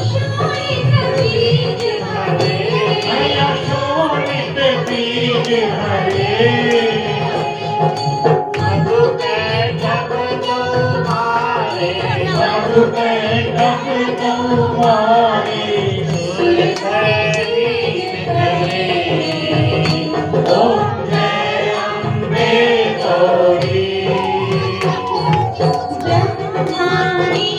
शोणित बीज हरे, मैया शोणित बीज हरे। मधु कैटभ तुम्हारे, मधु कैटभ तुम्हारे, सुरधरि करे। ओम जय अम्बे गौरी। ब्रह्माणी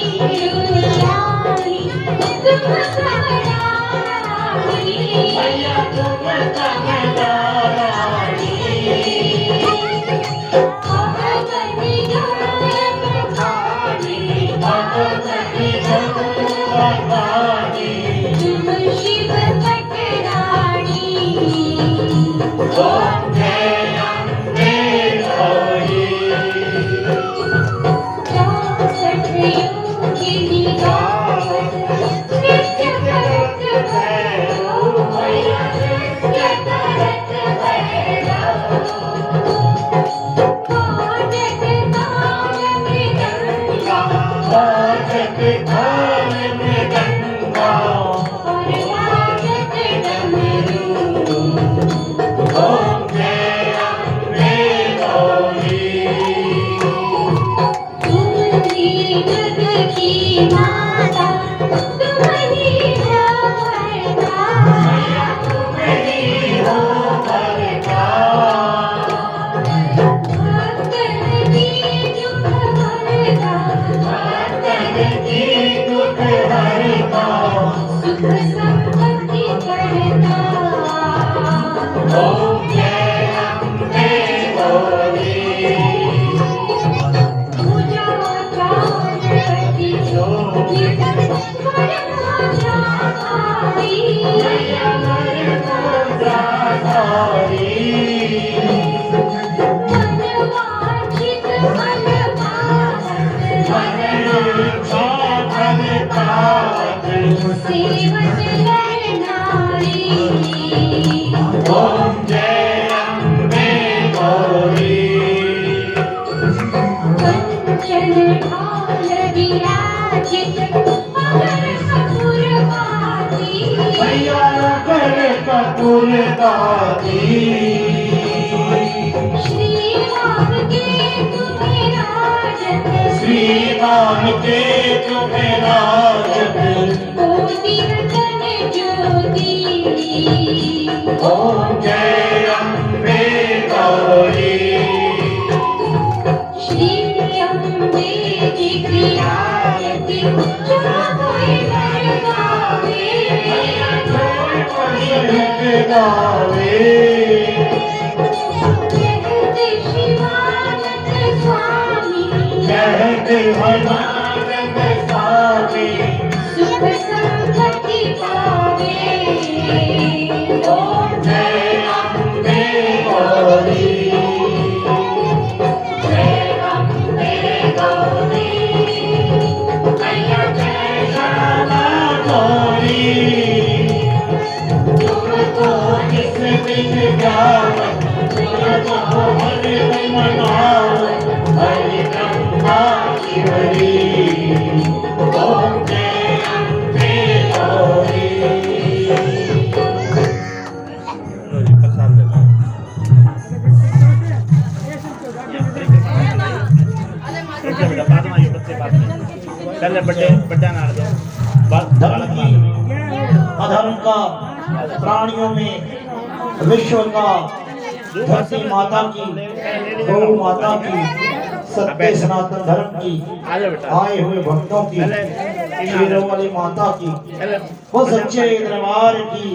रुद्राणी, तुम कमलानी, मैया तुम कमलारानी। भगवती जगन्नाथानी, भगवती जगन्नाथानी। तुम शिव पटरानी। ओम जय अम्बे गौरी। 64 योगिनी गावत, नृत्य करत भैरव, नृत्य करत भैरव। कानक ताल मृदंगा, बाजत ढोल मृदंगा, और बाजत डमरू। ओम जय अम्बे गौरी। तुम ही जग की माता, तुम ही हो वरदा, मैया तुम ही हो वरदा। भक्तन की दुख हरता, भक्तन की दुख हरता, सुख संपत्ति करता। ओम जय अम्बे गौरी। पूजा प्राणपति जोगित, वरमाला धारी, मैया वरदाधारी। मनवांछित फल सेवक नर नारी ओम जय अम्बे गौरी कंचन ढाल विराजित मकर कपूरवाती मैया कर कपूर दाती श्रीमान के तुम्हें राजत श्रीमान के तुम्हें राजत कोटि रतन ज्योति ओम जय अम्बे गौरी श्री अम्बे जी क्रियायति जो कोई नर गावे गावे कहते शिवानंद स्वामी कहते भगवानंद स्वामी सुख संपत्ति पावे ओम जय अम्बे गौरी जय अम्बे गौरी मैया जय श्यामा गौरी तुमको किस दिन गावत तुमको हर दिन मनावत हरि ब्रह्मा शिवरी ओम जय अम्बे गौरी पहले बड्डा नार दो धर्म की अधर्म का प्राणियों में विश्व का धरती माता की गौ माता की सत्य सनातन धर्म की आए हुए भक्तों की शेरों वाली माता की वो सच्चे दरबार की